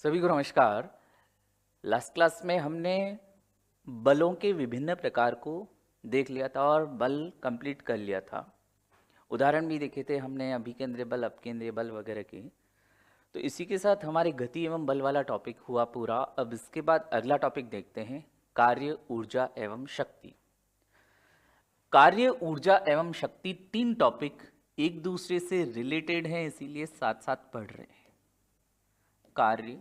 सभी को नमस्कार। लास्ट क्लास में हमने बलों के विभिन्न प्रकार को देख लिया था और बल कंप्लीट कर लिया था। उदाहरण भी देखे थे हमने, अभिकेंद्रीय बल, अपकेंद्रीय बल वगैरह के। तो इसी के साथ हमारे गति एवं बल वाला टॉपिक हुआ पूरा। अब इसके बाद अगला टॉपिक देखते हैं, कार्य, ऊर्जा एवं शक्ति। कार्य, ऊर्जा एवं शक्ति, तीन टॉपिक एक दूसरे से रिलेटेड हैं, इसीलिए साथ साथ पढ़ रहे हैं। कार्य,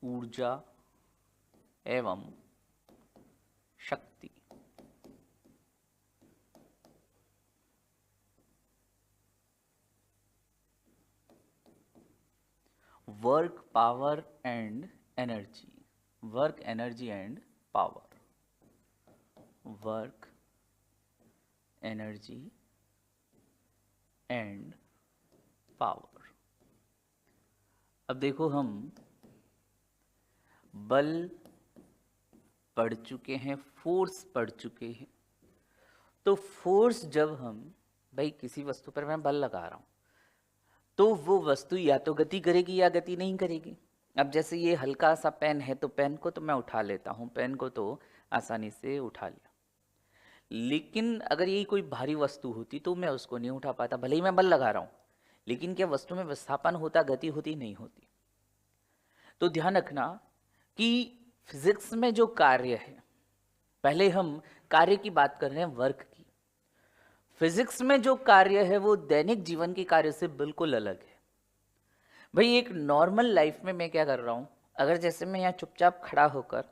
ऊर्जा एवं शक्ति। Work, power and energy. Work, energy and power. Work, energy and power. अब देखो, हम बल पढ़ चुके हैं, फोर्स पढ़ चुके हैं। तो फोर्स, जब हम भाई किसी वस्तु पर मैं बल लगा रहा हूं तो वो वस्तु या तो गति करेगी या गति नहीं करेगी। अब जैसे ये हल्का सा पेन है तो पेन को तो मैं उठा लेता हूं, पेन को तो आसानी से उठा लिया। लेकिन अगर ये कोई भारी वस्तु होती तो मैं उसको नहीं उठा पाता, भले ही मैं बल लगा रहा हूं। लेकिन क्या वस्तु में विस्थापन होता, गति होती? नहीं होती। तो ध्यान रखना कि फिजिक्स में जो कार्य है, पहले हम कार्य की बात कर रहे हैं, वर्क की। फिजिक्स में जो कार्य है वो दैनिक जीवन के कार्य से बिल्कुल अलग है। भाई एक नॉर्मल लाइफ में मैं क्या कर रहा हूं, अगर जैसे मैं यहाँ चुपचाप खड़ा होकर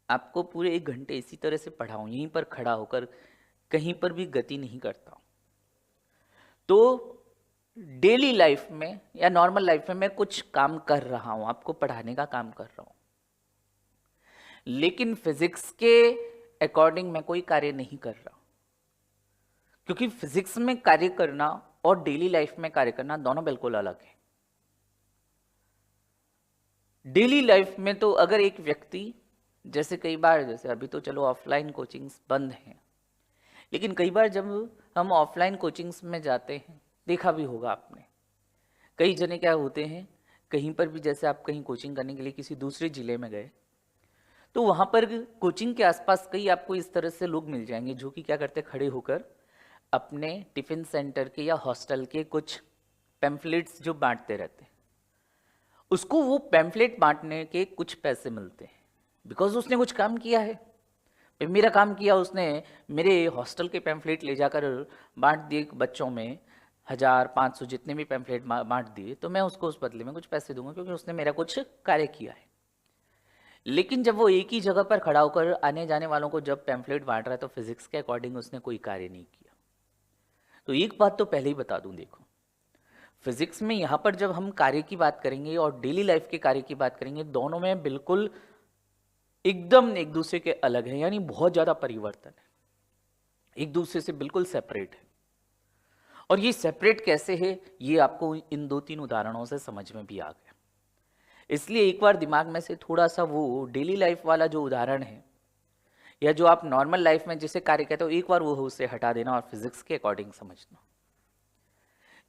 आपको पूरे 1 घंटे इसी तरह से पढ़ाऊं, यहीं पर खड़ा होकर कहीं पर भी गति नहीं करता हूं, तो डेली लाइफ में या नॉर्मल लाइफ में मैं कुछ काम कर रहा हूं, आपको पढ़ाने का काम कर रहा हूं। लेकिन फिजिक्स के अकॉर्डिंग मैं कोई कार्य नहीं कर रहा, क्योंकि फिजिक्स में कार्य करना और डेली लाइफ में कार्य करना दोनों बिल्कुल अलग है। डेली लाइफ में तो अगर एक व्यक्ति, जैसे कई बार, जैसे अभी तो चलो ऑफलाइन कोचिंग्स बंद हैं, लेकिन कई बार जब हम ऑफलाइन कोचिंग्स में जाते हैं, देखा भी होगा आपने, कई जने क्या होते हैं, कहीं पर भी जैसे आप कहीं कोचिंग करने के लिए किसी दूसरे जिले में गए, तो वहां पर कोचिंग के आसपास कई आपको इस तरह से लोग मिल जाएंगे जो कि क्या करते हैं, खड़े होकर अपने टिफिन सेंटर के या हॉस्टल के कुछ पैम्फलेट्स जो बांटते रहते हैं, उसको वो पैम्फलेट बांटने के कुछ पैसे मिलते हैं, बिकॉज उसने कुछ काम किया है। मेरा काम किया उसने, मेरे हॉस्टल के पैम्फलेट ले जाकर बांट दिए बच्चों में, 1000-500 जितने भी पैम्फलेट बांट दिए, तो मैं उसको उस बदले में कुछ पैसे दूंगा, क्योंकि उसने मेरा कुछ कार्य किया है। लेकिन जब वो एक ही जगह पर खड़ा होकर आने जाने वालों को जब पैम्फलेट बांट रहा है, तो फिजिक्स के अकॉर्डिंग उसने कोई कार्य नहीं किया। तो एक बात तो पहले ही बता दूं, देखो फिजिक्स में यहां पर जब हम कार्य की बात करेंगे और डेली लाइफ के कार्य की बात करेंगे, दोनों में बिल्कुल एकदम एक दूसरे के अलग है, यानी बहुत ज्यादा परिवर्तन है, एक दूसरे से बिल्कुल सेपरेट है। और ये सेपरेट कैसे है, ये आपको इन 2-3 उदाहरणों से समझ में भी आ गया। इसलिए एक बार दिमाग में से थोड़ा सा वो डेली लाइफ वाला जो उदाहरण है, या जो आप नॉर्मल लाइफ में जिसे कार्य कहते हो, एक बार वो उसे हटा देना और फिजिक्स के अकॉर्डिंग समझना।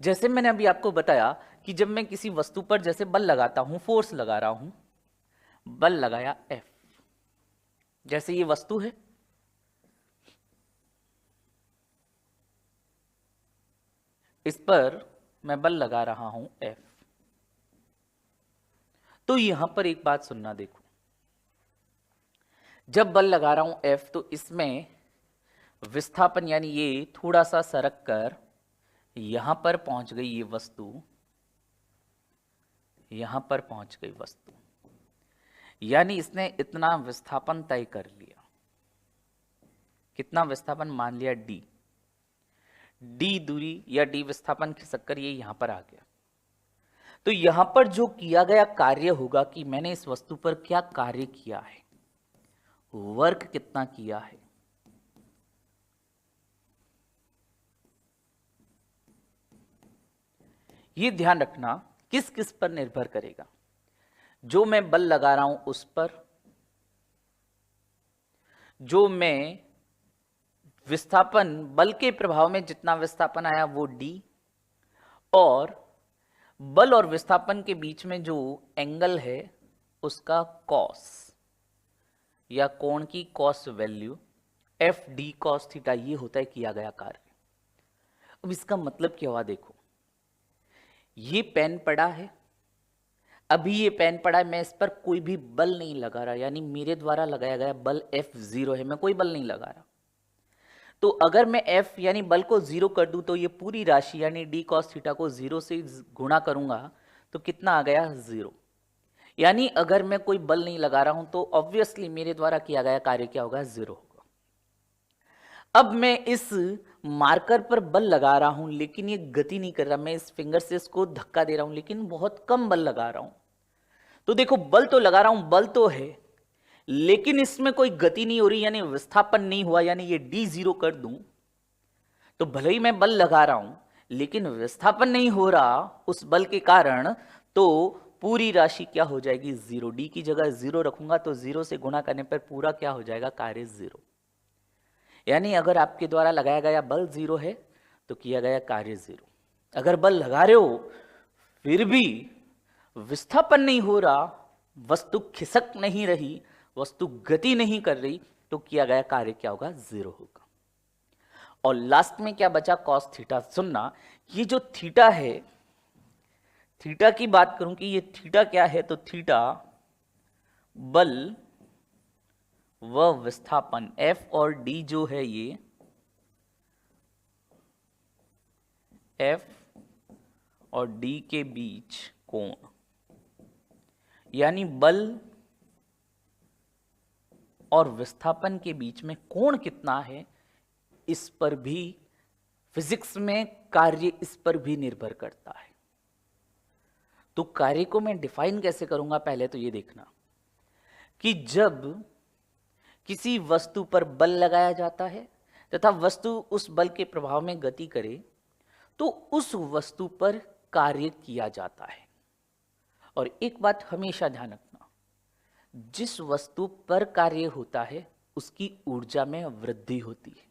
जैसे मैंने अभी आपको बताया कि जब मैं किसी वस्तु पर जैसे बल लगाता हूं, फोर्स लगा रहा हूं, बल लगाया F, जैसे ये वस्तु है, इस पर मैं बल लगा रहा हूं F। तो यहां पर एक बात सुनना, देखो जब बल लगा रहा हूं F, तो इसमें विस्थापन, यानी ये थोड़ा सा सरक कर यहां पर पहुंच गई ये वस्तु, यहां पर पहुंच गई वस्तु, यानी इसने इतना विस्थापन तय कर लिया। कितना विस्थापन? मान लिया D। D दूरी या D विस्थापन खिसक कर ये यहां पर आ गया। तो यहां पर जो किया गया कार्य होगा कि मैंने इस वस्तु पर क्या कार्य किया है, वर्क कितना किया है। ये ध्यान रखना, किस किस पर निर्भर करेगा, जो मैं बल लगा रहा हूं उस पर, जो मैं विस्थापन, बल के प्रभाव में जितना विस्थापन आया वो D, और बल और विस्थापन के बीच में जो एंगल है उसका कॉस या कोण की cos value F D cos theta ये होता है किया गया कार्य। अब इसका मतलब क्या हुआ, देखो ये पेन पड़ा है, अभी ये पेन पड़ा है, मैं इस पर कोई भी बल नहीं लगा रहा, यानी मेरे द्वारा लगाया गया बल F0 है, मैं कोई बल नहीं लगा रहा। तो अगर मैं F यानी बल को 0 कर दूं तो ये पूरी राशि यानी d cos थीटा को 0 से गुणा करूंगा तो कितना आ गया 0। यानी अगर मैं कोई बल नहीं लगा रहा हूं तो ऑब्वियसली मेरे द्वारा किया गया कार्य क्या होगा, 0 होगा। अब मैं इस मार्कर पर बल लगा रहा हूं लेकिन ये गति नहीं कर रहा, मैं इस फिंगर से इसको धक्का दे रहा हूं लेकिन बहुत कम बल लगा रहा हूं। तो देखो बल तो लगा रहा हूं, बल तो है लेकिन इसमें कोई गति नहीं हो रही, यानी विस्थापन नहीं हुआ, यानी ये d0 कर दूं तो भले ही मैं बल लगा रहा हूं लेकिन विस्थापन नहीं हो रहा उस बल के कारण, तो पूरी राशि क्या हो जाएगी 0। d की जगह 0 रखूंगा तो 0 से गुणा करने पर पूरा क्या हो जाएगा, कार्य 0। यानी अगर आपके द्वारा लगाया गया बल 0 है तो किया गया कार्य 0। अगर बल लगा रहे हो फिर भी विस्थापन नहीं हो रहा, वस्तु खिसक नहीं रही, वस्तु गति नहीं कर रही, तो किया गया कार्य क्या होगा, 0 होगा। और लास्ट में क्या बचा, कॉस थीटा। सुनना, ये जो थीटा है, थीटा की बात करूं कि ये थीटा क्या है, तो थीटा बल व विस्थापन F और D जो है ये F और D के बीच कोण, यानी बल और विस्थापन के बीच में कोण कितना है, इस पर भी फिजिक्स में कार्य इस पर भी निर्भर करता है। तो कार्य को मैं डिफाइन कैसे करूंगा, पहले तो ये देखना कि जब किसी वस्तु पर बल लगाया जाता है तथा वस्तु उस बल के प्रभाव में गति करे तो उस वस्तु पर कार्य किया जाता है। और एक बात हमेशा ध्यान रखना, जिस वस्तु पर कार्य होता है उसकी ऊर्जा में वृद्धि होती है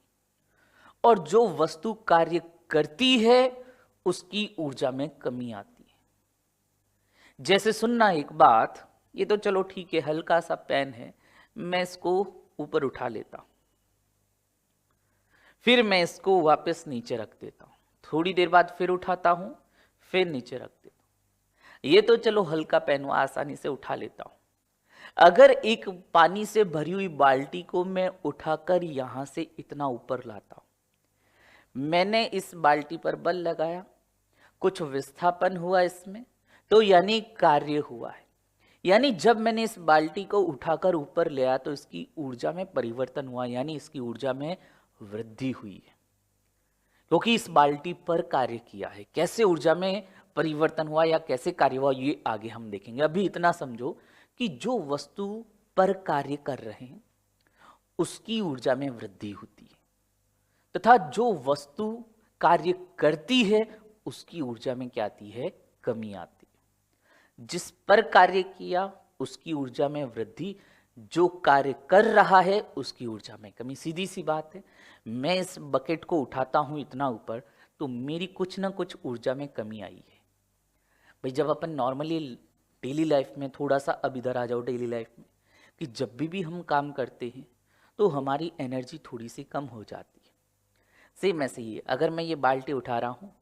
और जो वस्तु कार्य करती है उसकी ऊर्जा में कमी आती है। जैसे सुनना एक बात, ये तो चलो ठीक है, हल्का सा पेन है, मैं इसको ऊपर उठा लेता हूं, फिर मैं इसको वापस नीचे रख देता हूं, थोड़ी देर बाद फिर उठाता हूं, फिर नीचे रख देता हूं। ये तो चलो हल्का पेन हुआ, आसानी से उठा लेता हूं। अगर एक पानी से भरी हुई बाल्टी को मैं उठाकर यहां से इतना ऊपर लाता हूं, मैंने इस बाल्टी पर बल लगाया, कुछ विस्थापन हुआ इसमें, तो यानी कार्य हुआ है। यानी जब मैंने इस बाल्टी को उठाकर ऊपर लिया तो इसकी ऊर्जा में परिवर्तन हुआ, यानी इसकी ऊर्जा में वृद्धि हुई है, क्योंकि इस बाल्टी पर कार्य किया है। कैसे ऊर्जा में परिवर्तन हुआ या कैसे कार्य हुआ ये आगे हम देखेंगे। अभी इतना समझो कि जो वस्तु पर कार्य कर रहे हैं उसकी ऊर्जा में वृद्धि होती है तथा जो वस्तु कार्य करती है उसकी ऊर्जा में क्या आती है, कमी आती है। जिस पर कार्य किया उसकी ऊर्जा में वृद्धि, जो कार्य कर रहा है उसकी ऊर्जा में कमी। सीधी सी बात है, मैं इस बकेट को उठाता हूं इतना ऊपर तो मेरी कुछ ना कुछ ऊर्जा में कमी आई है। भाई जब अपन नॉर्मली डेली लाइफ में, थोड़ा सा अब इधर आ जाओ डेली लाइफ में, कि जब भी हम काम करते हैं तो हमारी एनर्जी थोड़ी सी कम हो जाती है। सेम ऐसे ही है, अगर मैं ये बाल्टी उठा रहा हूँ,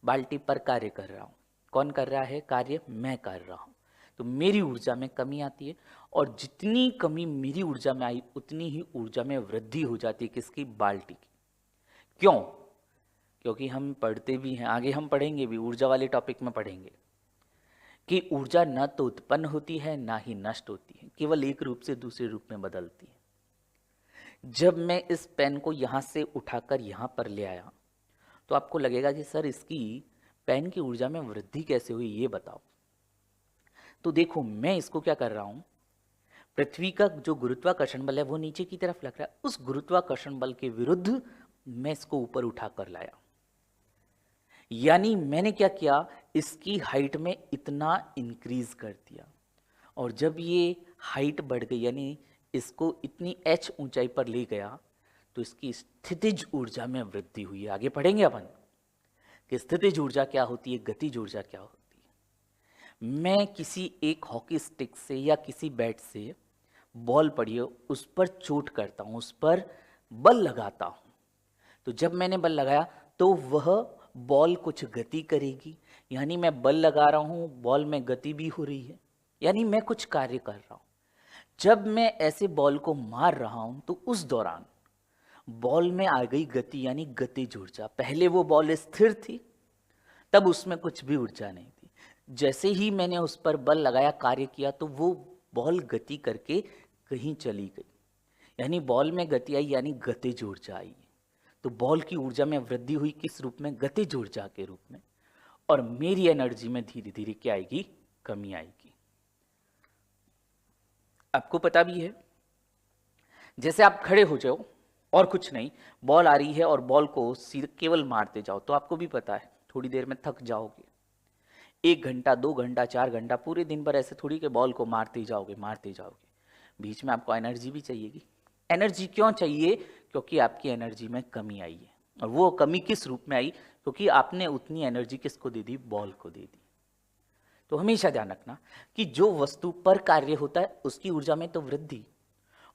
बाल्टी पर कार्य कर रहा हूँ, कौन कर रहा है कार्य, मैं कर रहा हूँ, तो मेरी ऊर्जा में कमी आती है और जितनी कमी मेरी ऊर्जा में आई उतनी ही ऊर्जा में वृद्धि हो जाती है, किसकी, बाल्टी की। क्यों, क्योंकि हम पढ़ते भी हैं, आगे हम पढ़ेंगे भी, ऊर्जा वाले टॉपिक में पढ़ेंगे कि ऊर्जा न तो उत्पन्न होती है ना ही नष्ट होती है, केवल एक रूप से दूसरे रूप में बदलती है। जब मैं इस पेन को यहां से उठाकर यहां पर ले आया तो आपको लगेगा कि सर इसकी पेन की ऊर्जा में वृद्धि कैसे हुई, ये बताओ। तो देखो मैं इसको क्या कर रहा हूं, पृथ्वी का जो गुरुत्वाकर्षण बल है वो नीचे की तरफ लग रहा है, उस गुरुत्वाकर्षण बल के विरुद्ध मैं इसको ऊपर उठाकर लाया। यानी मैंने क्या किया, इसकी हाइट में इतना इंक्रीज कर दिया और जब ये हाइट बढ़ गई यानी इसको इतनी h ऊंचाई पर ले गया तो इसकी स्थितिज ऊर्जा में वृद्धि हुई है। आगे पढ़ेंगे अपन कि स्थितिज ऊर्जा क्या होती है, गतिज ऊर्जा क्या होती है। मैं किसी एक हॉकी स्टिक से या किसी बैट से बॉल पड़ी है उस पर चोट करता हूँ, उस पर बल लगाता हूँ। तो जब मैंने बल लगाया तो वह बॉल कुछ गति करेगी, यानी मैं बल लगा रहा हूँ, बॉल में गति भी हो रही है, यानी मैं कुछ कार्य कर रहा हूँ। जब मैं ऐसे बॉल को मार रहा हूँ तो उस दौरान बॉल में आ गई गति, यानी गतिज ऊर्जा। पहले वो बॉल स्थिर थी, तब उसमें कुछ भी ऊर्जा नहीं थी। जैसे ही मैंने उस पर बल लगाया, कार्य किया, तो वो बॉल गति करके कहीं चली गई, यानी बॉल में गति आई, यानी गतिज ऊर्जा आई। तो बॉल की ऊर्जा में वृद्धि हुई, किस रूप में? गतिज ऊर्जा के रूप में। और मेरी एनर्जी में धीरे धीरे क्या आएगी? कमी आएगी। आपको पता भी है, जैसे आप खड़े हो जाओ और कुछ नहीं, बॉल आ रही है और बॉल को सीधे केवल मारते जाओ, तो आपको भी पता है थोड़ी देर में थक जाओगे। 1 घंटा, 2 घंटा, 4 घंटा, पूरे दिन भर ऐसे थोड़ी के बॉल को मारते जाओगे, मारते जाओगे। बीच में आपको एनर्जी भी चाहिएगी। एनर्जी क्यों चाहिए? क्योंकि आपकी एनर्जी में कमी आई है। और वो कमी किस रूप में आई? क्योंकि आपने उतनी एनर्जी किसको दे दी? बॉल को दे दी। तो हमेशा ध्यान रखना कि जो वस्तु पर कार्य होता है उसकी ऊर्जा में तो वृद्धि,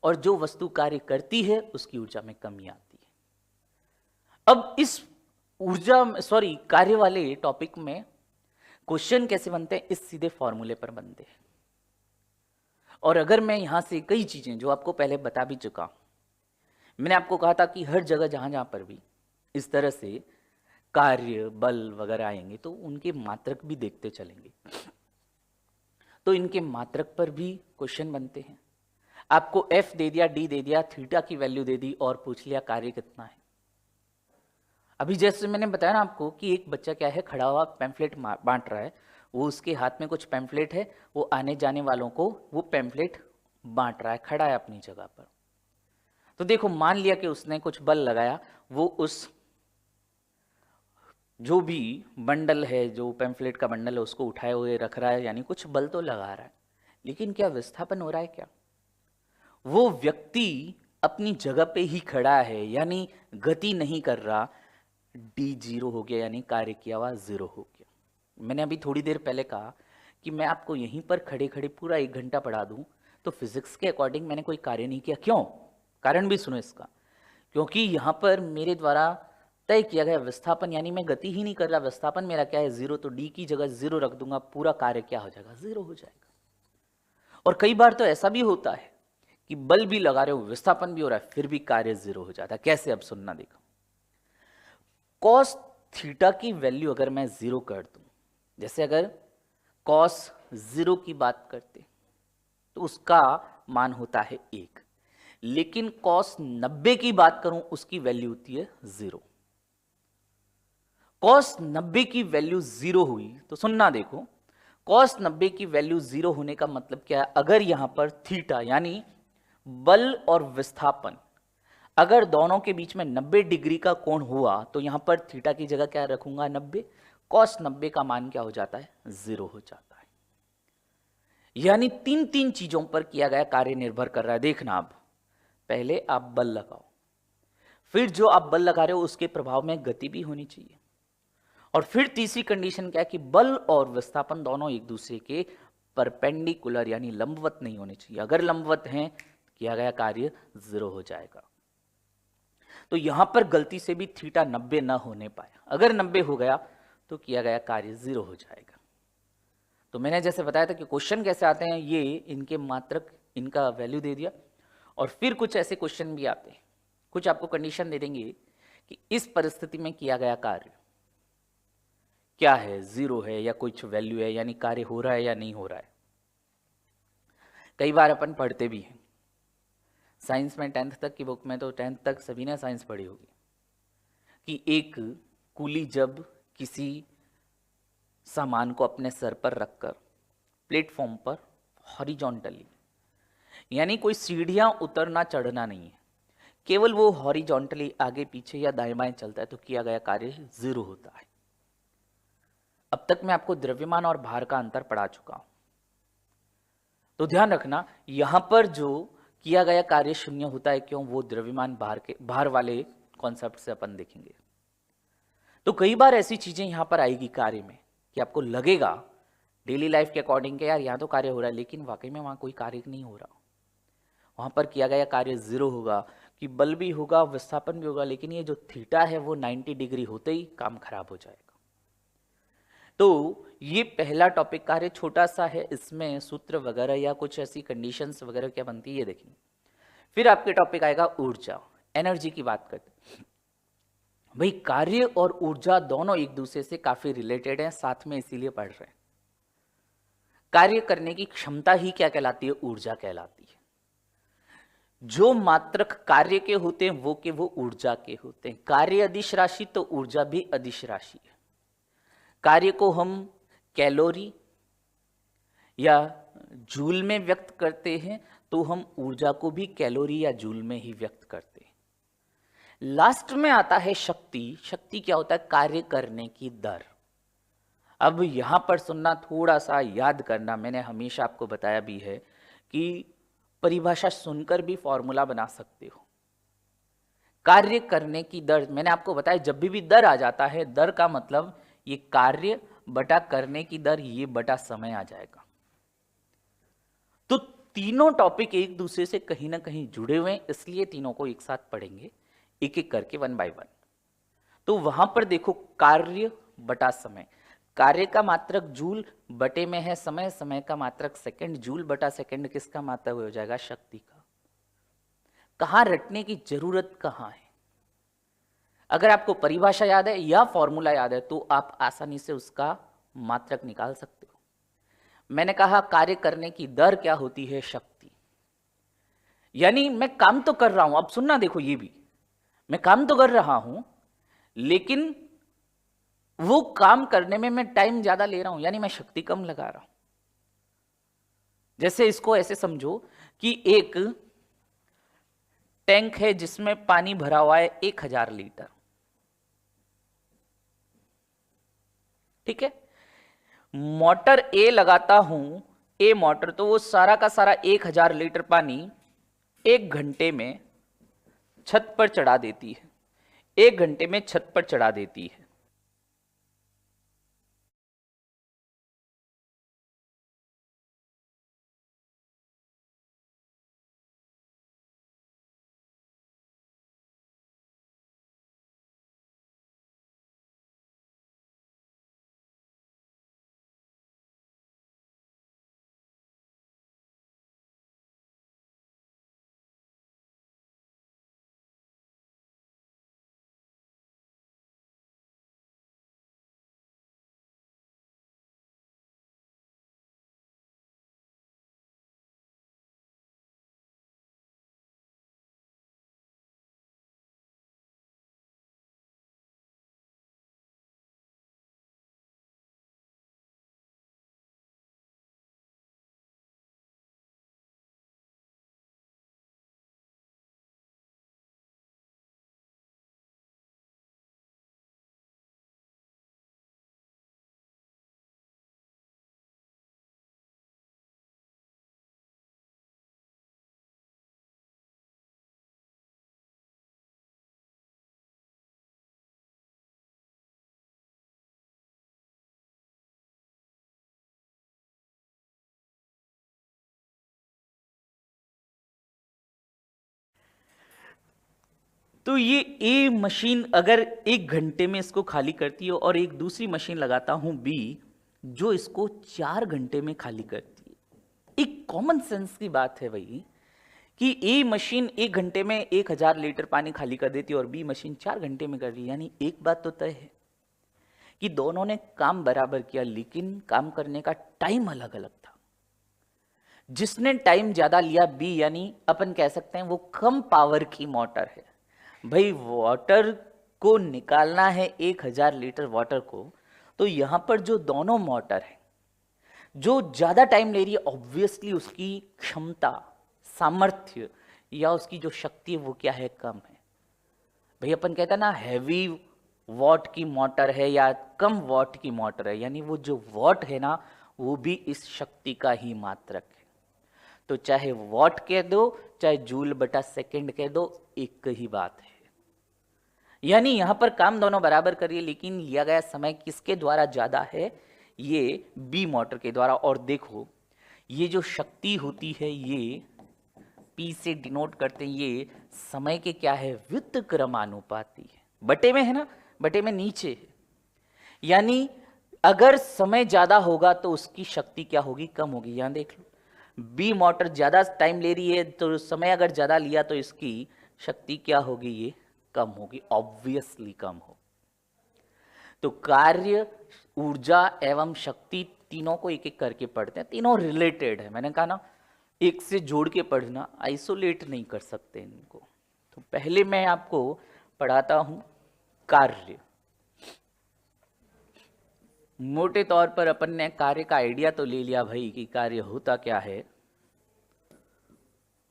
और जो वस्तु कार्य करती है उसकी ऊर्जा में कमी आती है। अब इस कार्य वाले टॉपिक में क्वेश्चन कैसे बनते हैं? इस सीधे फॉर्मूले पर बनते हैं। और अगर मैं यहां से कई चीजें जो आपको पहले बता भी चुका, मैंने आपको कहा था कि हर जगह जहां जहां पर भी इस तरह से कार्य, बल वगैरह आएंगे तो उनके मात्रक भी देखते चलेंगे। तो इनके मात्रक पर भी क्वेश्चन बनते हैं। आपको F दे दिया, D दे दिया, थीटा की वैल्यू दे दी और पूछ लिया कार्य कितना है। अभी जैसे मैंने बताया ना आपको कि एक बच्चा क्या है, खड़ा हुआ पैम्फलेट बांट रहा है, वो उसके हाथ में कुछ पैम्फलेट है, वो आने जाने वालों को वो पैम्फलेट बांट रहा है, खड़ा है अपनी जगह पर। तो देखो, मान लिया कि उसने कुछ बल लगाया, वो उस जो भी बंडल है, जो पैम्फलेट का बंडल है, उसको उठाए हुए रख रहा है, यानी कुछ बल तो लगा रहा है। लेकिन क्या विस्थापन हो रहा है? क्या वो व्यक्ति अपनी जगह पे ही खड़ा है, यानी गति नहीं कर रहा? डी 0 हो गया, यानी कार्य किया हुआ 0 हो गया। मैंने अभी थोड़ी देर पहले कहा कि मैं आपको यहीं पर खड़े खड़े पूरा 1 घंटा पढ़ा दूं तो फिजिक्स के अकॉर्डिंग मैंने कोई कार्य नहीं किया। क्यों? कारण भी सुनो इसका। क्योंकि यहाँ पर मेरे द्वारा तय किया गया विस्थापन, यानी मैं गति ही नहीं कर रहा, विस्थापन मेरा क्या है? 0। तो डी की जगह 0 रख दूंगा, पूरा कार्य क्या हो जाएगा? 0 हो जाएगा। और कई बार तो ऐसा भी होता है कि बल भी लगा रहे हो, विस्थापन भी हो रहा है, फिर भी कार्य 0 हो जाता है। कैसे? अब सुनना। देखो, कॉस थीटा की वैल्यू अगर मैं 0 कर दूं, जैसे अगर कॉस 0 की बात करते तो उसका मान होता है 1, लेकिन कॉस 90 की बात करूं उसकी वैल्यू होती है 0। कॉस 90 की वैल्यू 0 हुई तो सुनना, देखो, कॉस 90 की वैल्यू 0 होने का मतलब क्या है? अगर यहां पर थीटा यानी बल और विस्थापन, अगर दोनों के बीच में 90 डिग्री का कोण हुआ तो यहां पर थीटा की जगह क्या रखूंगा? 90। कॉस 90 का मान क्या हो जाता है? 0 हो जाता है। यानी तीन तीन चीजों पर किया गया कार्य निर्भर कर रहा है। देखना, अब पहले आप बल लगाओ, फिर जो आप बल लगा रहे हो उसके प्रभाव में गति भी होनी चाहिए, और फिर तीसरी कंडीशन क्या है कि बल और विस्थापन दोनों एक दूसरे के परपेंडिकुलर यानी लंबवत नहीं होने चाहिए। अगर लंबवत हैं, किया गया कार्य 0 हो जाएगा। तो यहां पर गलती से भी थीटा 90 ना होने पाया। अगर 90 हो गया तो किया गया कार्य 0 हो जाएगा। तो मैंने जैसे बताया था कि क्वेश्चन कैसे आते हैं, ये इनके मात्रक, इनका वैल्यू दे दिया, और फिर कुछ ऐसे क्वेश्चन भी आते हैं, कुछ आपको कंडीशन दे देंगे कि इस परिस्थिति में किया गया कार्य क्या है, 0 है या कुछ वैल्यू है, यानी कार्य हो रहा है या नहीं हो रहा है। कई बार अपन पढ़ते भी हैं साइंस में, 10th तक की बुक में, तो 10th तक सभी ने साइंस पढ़ी होगी, कि एक कूली जब किसी सामान को अपने सर पर रखकर प्लेटफॉर्म पर हॉरिजॉन्टली, यानी कोई सीढ़ियां उतरना चढ़ना नहीं है, केवल वो हॉरिजॉन्टली आगे पीछे या दाएं बाएं चलता है, तो किया गया कार्य 0 होता है। अब तक मैं आपको द्रव्यमान और भार का अंतर पढ़ा चुका हूं, तो ध्यान रखना यहां पर जो किया गया कार्य 0 होता है। क्यों? वो द्रव्यमान भार वाले कॉन्सेप्ट से अपन देखेंगे। तो कई बार ऐसी चीजें यहां पर आएगी कार्य में कि आपको लगेगा डेली लाइफ के अकॉर्डिंग के यार यहाँ तो कार्य हो रहा है, लेकिन वाकई में वहाँ कोई कार्य नहीं हो रहा। वहाँ पर किया गया कार्य 0 होगा, कि बल भी होगा, विस्थापन भी होगा, लेकिन ये जो थीटा है वो 90 डिग्री होते ही काम खराब हो जाएगा। तो ये पहला टॉपिक कार्य छोटा सा है, इसमें सूत्र वगैरह या कुछ ऐसी कंडीशंस वगैरह क्या बनती है ये देखेंगे। फिर आपके टॉपिक आएगा ऊर्जा, एनर्जी की बात करते। भाई कार्य और ऊर्जा दोनों एक दूसरे से काफी रिलेटेड हैं, साथ में इसीलिए पढ़ रहे हैं। कार्य करने की क्षमता ही क्या कहलाती है? ऊर्जा कहलाती है। जो मात्रक कार्य के होते हैं वो ऊर्जा के होते हैं। कार्य अदिश राशि तो ऊर्जा भी अदिश राशि है। कार्य को हम कैलोरी या जूल में व्यक्त करते हैं, तो हम ऊर्जा को भी कैलोरी या जूल में ही व्यक्त करते हैं। लास्ट में आता है शक्ति। शक्ति क्या होता है? कार्य करने की दर। अब यहां पर सुनना, थोड़ा सा याद करना, मैंने हमेशा आपको बताया भी है कि परिभाषा सुनकर भी फॉर्मूला बना सकते हो। कार्य करने की दर, मैंने आपको बताया जब भी दर आ जाता है, दर का मतलब ये कार्य बटा करने की दर, ये बटा समय आ जाएगा। तो तीनों टॉपिक एक दूसरे से कहीं ना कहीं जुड़े हुए हैं, इसलिए तीनों को एक साथ पढ़ेंगे, एक एक करके 1 बाय 1। तो वहां पर देखो, कार्य बटा समय, कार्य का मात्रक जूल बटे में है समय, समय का मात्रक सेकंड, जूल बटा सेकंड किसका मात्रक हो जाएगा? शक्ति का। कहां रटने की जरूरत कहां है? अगर आपको परिभाषा याद है या फॉर्मूला याद है तो आप आसानी से उसका मात्रक निकाल सकते हो। मैंने कहा कार्य करने की दर क्या होती है? शक्ति। यानी मैं काम तो कर रहा हूं, अब सुनना देखो, ये भी मैं काम तो कर रहा हूं, लेकिन वो काम करने में मैं टाइम ज्यादा ले रहा हूं, यानी मैं शक्ति कम लगा रहा हूं। जैसे इसको ऐसे समझो कि एक टैंक है जिसमें पानी भरा हुआ है 1000 लीटर, ठीक है। मोटर ए लगाता हूं, ए मोटर, तो वो सारा का सारा 1000 लीटर पानी 1 घंटे में छत पर चढ़ा देती है, 1 घंटे में छत पर चढ़ा देती है। तो ये ए मशीन अगर 1 घंटे में इसको खाली करती है और एक दूसरी मशीन लगाता हूं बी जो इसको 4 घंटे में खाली करती है, एक कॉमन सेंस की बात है भाई कि ए मशीन 1 घंटे में 1000 लीटर पानी खाली कर देती है और बी मशीन 4 घंटे में कर रही है। यानी एक बात तो तय है कि दोनों ने काम बराबर किया, लेकिन काम करने का टाइम अलग अलग था। जिसने टाइम ज्यादा लिया बी, यानी अपन कह सकते हैं वो कम पावर की मोटर है। भाई वाटर को निकालना है 1000 लीटर वाटर को, तो यहां पर जो दोनों मोटर है जो ज्यादा टाइम ले रही है, ऑब्वियसली उसकी क्षमता, सामर्थ्य या उसकी जो शक्ति है वो क्या है? कम है। भाई अपन कहता ना हैवी वॉट की मोटर है या कम वॉट की मोटर है, यानी वो जो वॉट है ना वो भी इस शक्ति का ही मात्रक है। तो चाहे वॉट कह दो चाहे जूल बटा सेकंड कह दो, एक ही बात है। यानी यहां पर काम दोनों बराबर करिए, लेकिन लिया गया समय किसके द्वारा ज्यादा है? ये बी मोटर के द्वारा। और देखो ये जो शक्ति होती है ये पी से डिनोट करते हैं, ये समय के क्या है, व्युत्क्रमानुपाती है। बटे में है ना, बटे में नीचे है, यानी अगर समय ज्यादा होगा तो उसकी शक्ति क्या होगी, कम होगी। यहां देख लो बी मोटर ज्यादा टाइम ले रही है तो समय अगर ज्यादा लिया तो इसकी शक्ति क्या होगी, ये कम होगी, ऑब्वियसली कम हो। तो कार्य, ऊर्जा एवं शक्ति तीनों को एक एक करके पढ़ते हैं, तीनों रिलेटेड है। मैंने कहा ना एक से जोड़ के पढ़ना, आइसोलेट नहीं कर सकते इनको। तो पहले मैं आपको पढ़ाता हूं कार्य। मोटे तौर पर अपन ने कार्य का आइडिया तो ले लिया भाई कि कार्य होता क्या है,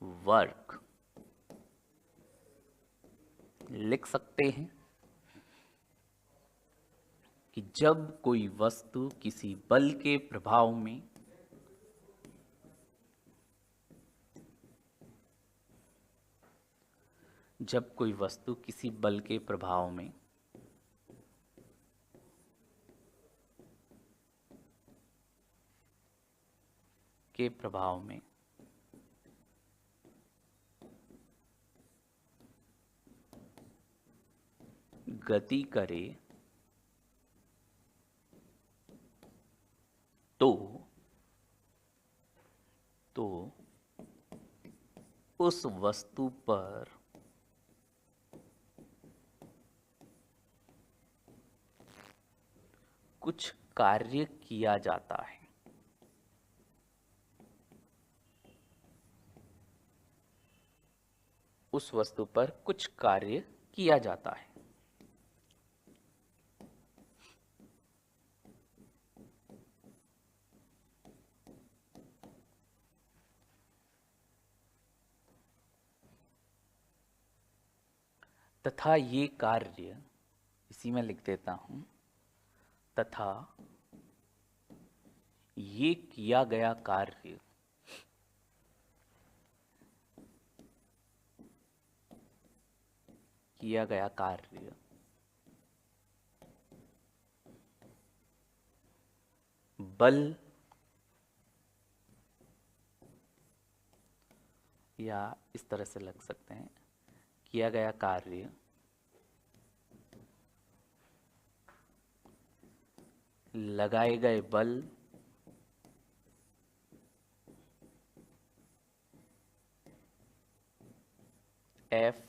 वर्क लिख सकते हैं कि जब कोई वस्तु किसी बल के प्रभाव में जब कोई वस्तु किसी बल के प्रभाव में गति करे तो उस वस्तु पर कुछ कार्य किया जाता है। उस वस्तु पर कुछ कार्य किया जाता है। तथा ये कार्य, इसी में लिख देता हूं, तथा ये किया गया कार्य बल या इस तरह से लग सकते हैं, किया गया कार्य लगाए गए बल F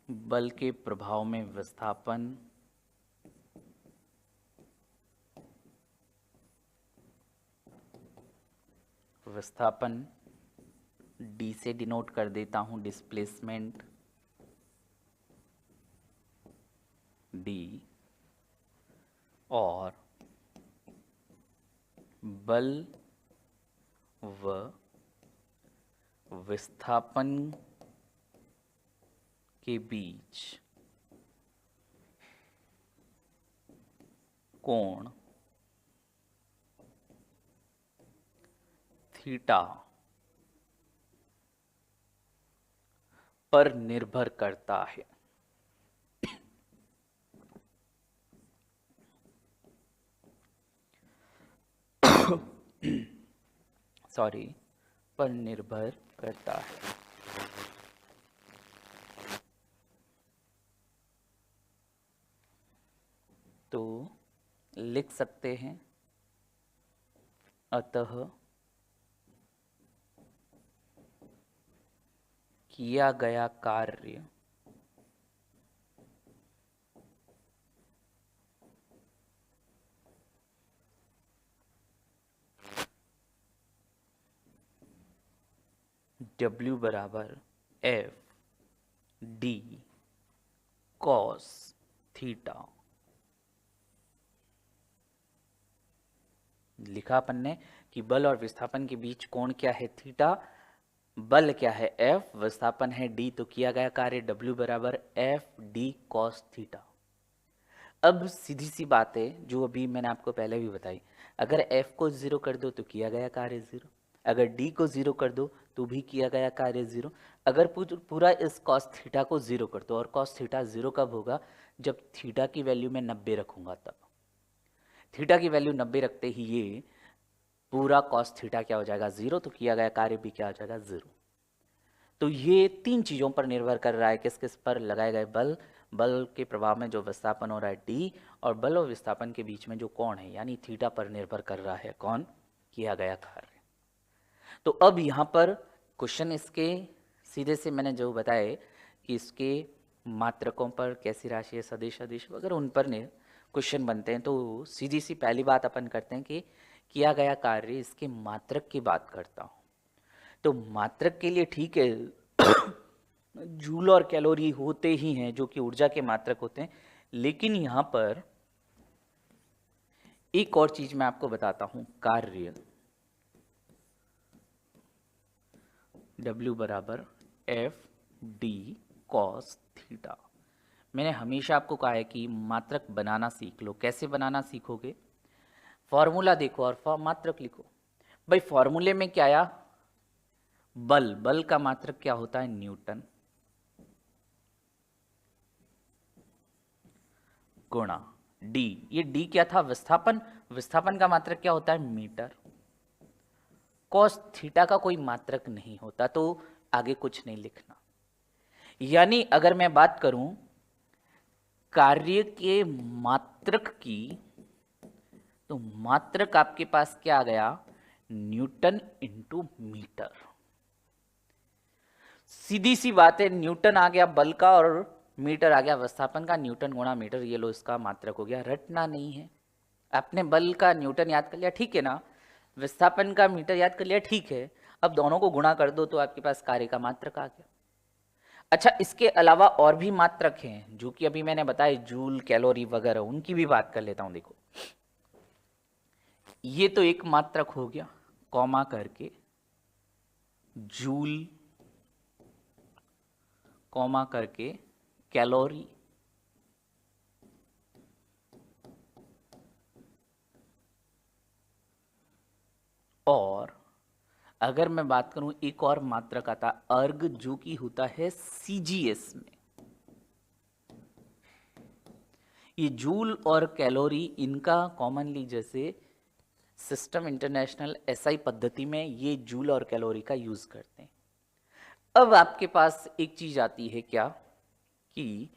बल के प्रभाव में विस्थापन D से डिनोट कर देता हूं, डिस्प्लेसमेंट D, और बल व विस्थापन के बीच कोण थीटा पर निर्भर करता है। सॉरी, पर निर्भर करता है। तो लिख सकते हैं अतः किया गया कार्य W बराबर F D cos थीटा। लिखा अपन ने कि बल और विस्थापन के बीच कोण क्या है, थीटा। बल क्या है, F, विस्थापन है D, तो किया गया कार्य W बराबर F D cos थीटा। अब सीधी सी बात है जो अभी मैंने आपको पहले भी बताई, अगर F को 0 कर दो तो किया गया कार्य 0, अगर D को 0 कर दो तो भी किया गया कार्य 0, अगर पूरा इस cos थीटा को 0 कर दो, और cos थीटा 0 कब होगा, जब थीटा की वैल्यू मैं 90 रखूंगा तब। थीटा की वैल्यू 90 रखते ही ये पूरा कॉस थीटा क्या हो जाएगा 0, तो किया गया कार्य भी क्या हो जाएगा 0। तो ये 3 चीज़ों पर निर्भर कर रहा है, किस किस पर लगाए गए बल, बल के प्रभाव में जो विस्थापन हो रहा है d, और बल और विस्थापन के बीच में जो कोण है यानी थीटा पर निर्भर कर रहा है कौन, किया गया कार्य। तो अब यहाँ पर क्वेश्चन इसके सीधे से मैंने जो बताए कि इसके मात्रकों पर कैसी राशि है, सदिश अदिश वगैरह उन पर क्वेश्चन बनते हैं। तो सीधी सी पहली बात अपन करते हैं कि किया गया कार्य, इसके मात्रक की बात करता हूँ। तो मात्रक के लिए ठीक है जूल और कैलोरी होते ही हैं जो कि ऊर्जा के मात्रक होते हैं, लेकिन यहाँ पर एक और चीज मैं आपको बताता हूँ, कार्य W बराबर एफ डी कॉस थीटा। मैंने हमेशा आपको कहा है कि मात्रक बनाना सीख लो। कैसे बनाना सीखोगे, फॉर्मूला देखो और मात्रक लिखो। भाई फॉर्मूले में क्या आया, बल, बल का मात्रक क्या होता है न्यूटन, गुणा डी, ये डी क्या था विस्थापन, विस्थापन का मात्रक क्या होता है मीटर। कॉस थीटा का कोई मात्रक नहीं होता, तो आगे कुछ नहीं लिखना। यानी अगर मैं बात करूं कार्य के मात्रक की, तो मात्रक आपके पास क्या आ गया, न्यूटन इंटू मीटर। सीधी सी बात है, न्यूटन आ गया बल का और मीटर आ गया विस्थापन का, न्यूटन गुणा मीटर, ये लो इसका मात्रक हो गया। रटना नहीं है, आपने बल का न्यूटन याद कर लिया ठीक है ना, विस्थापन का मीटर याद कर लिया ठीक है, अब दोनों को गुणा कर दो तो आपके पास कार्य का मात्रक आ गया। अच्छा इसके अलावा और भी मात्रक हैं जो कि अभी मैंने बताए, जूल कैलोरी वगैरह, उनकी भी बात कर लेता हूं। देखो ये तो एक मात्रक हो गया, कॉमा करके जूल, कॉमा करके कैलोरी, और अगर मैं बात करूं एक और मात्रक आता अर्ग, जो कि होता है सीजीएस में। ये जूल और कैलोरी इनका कॉमनली जैसे सिस्टम इंटरनेशनल एसआई पद्धति में ये जूल और कैलोरी का यूज करते हैं। अब आपके पास एक चीज आती है क्या कि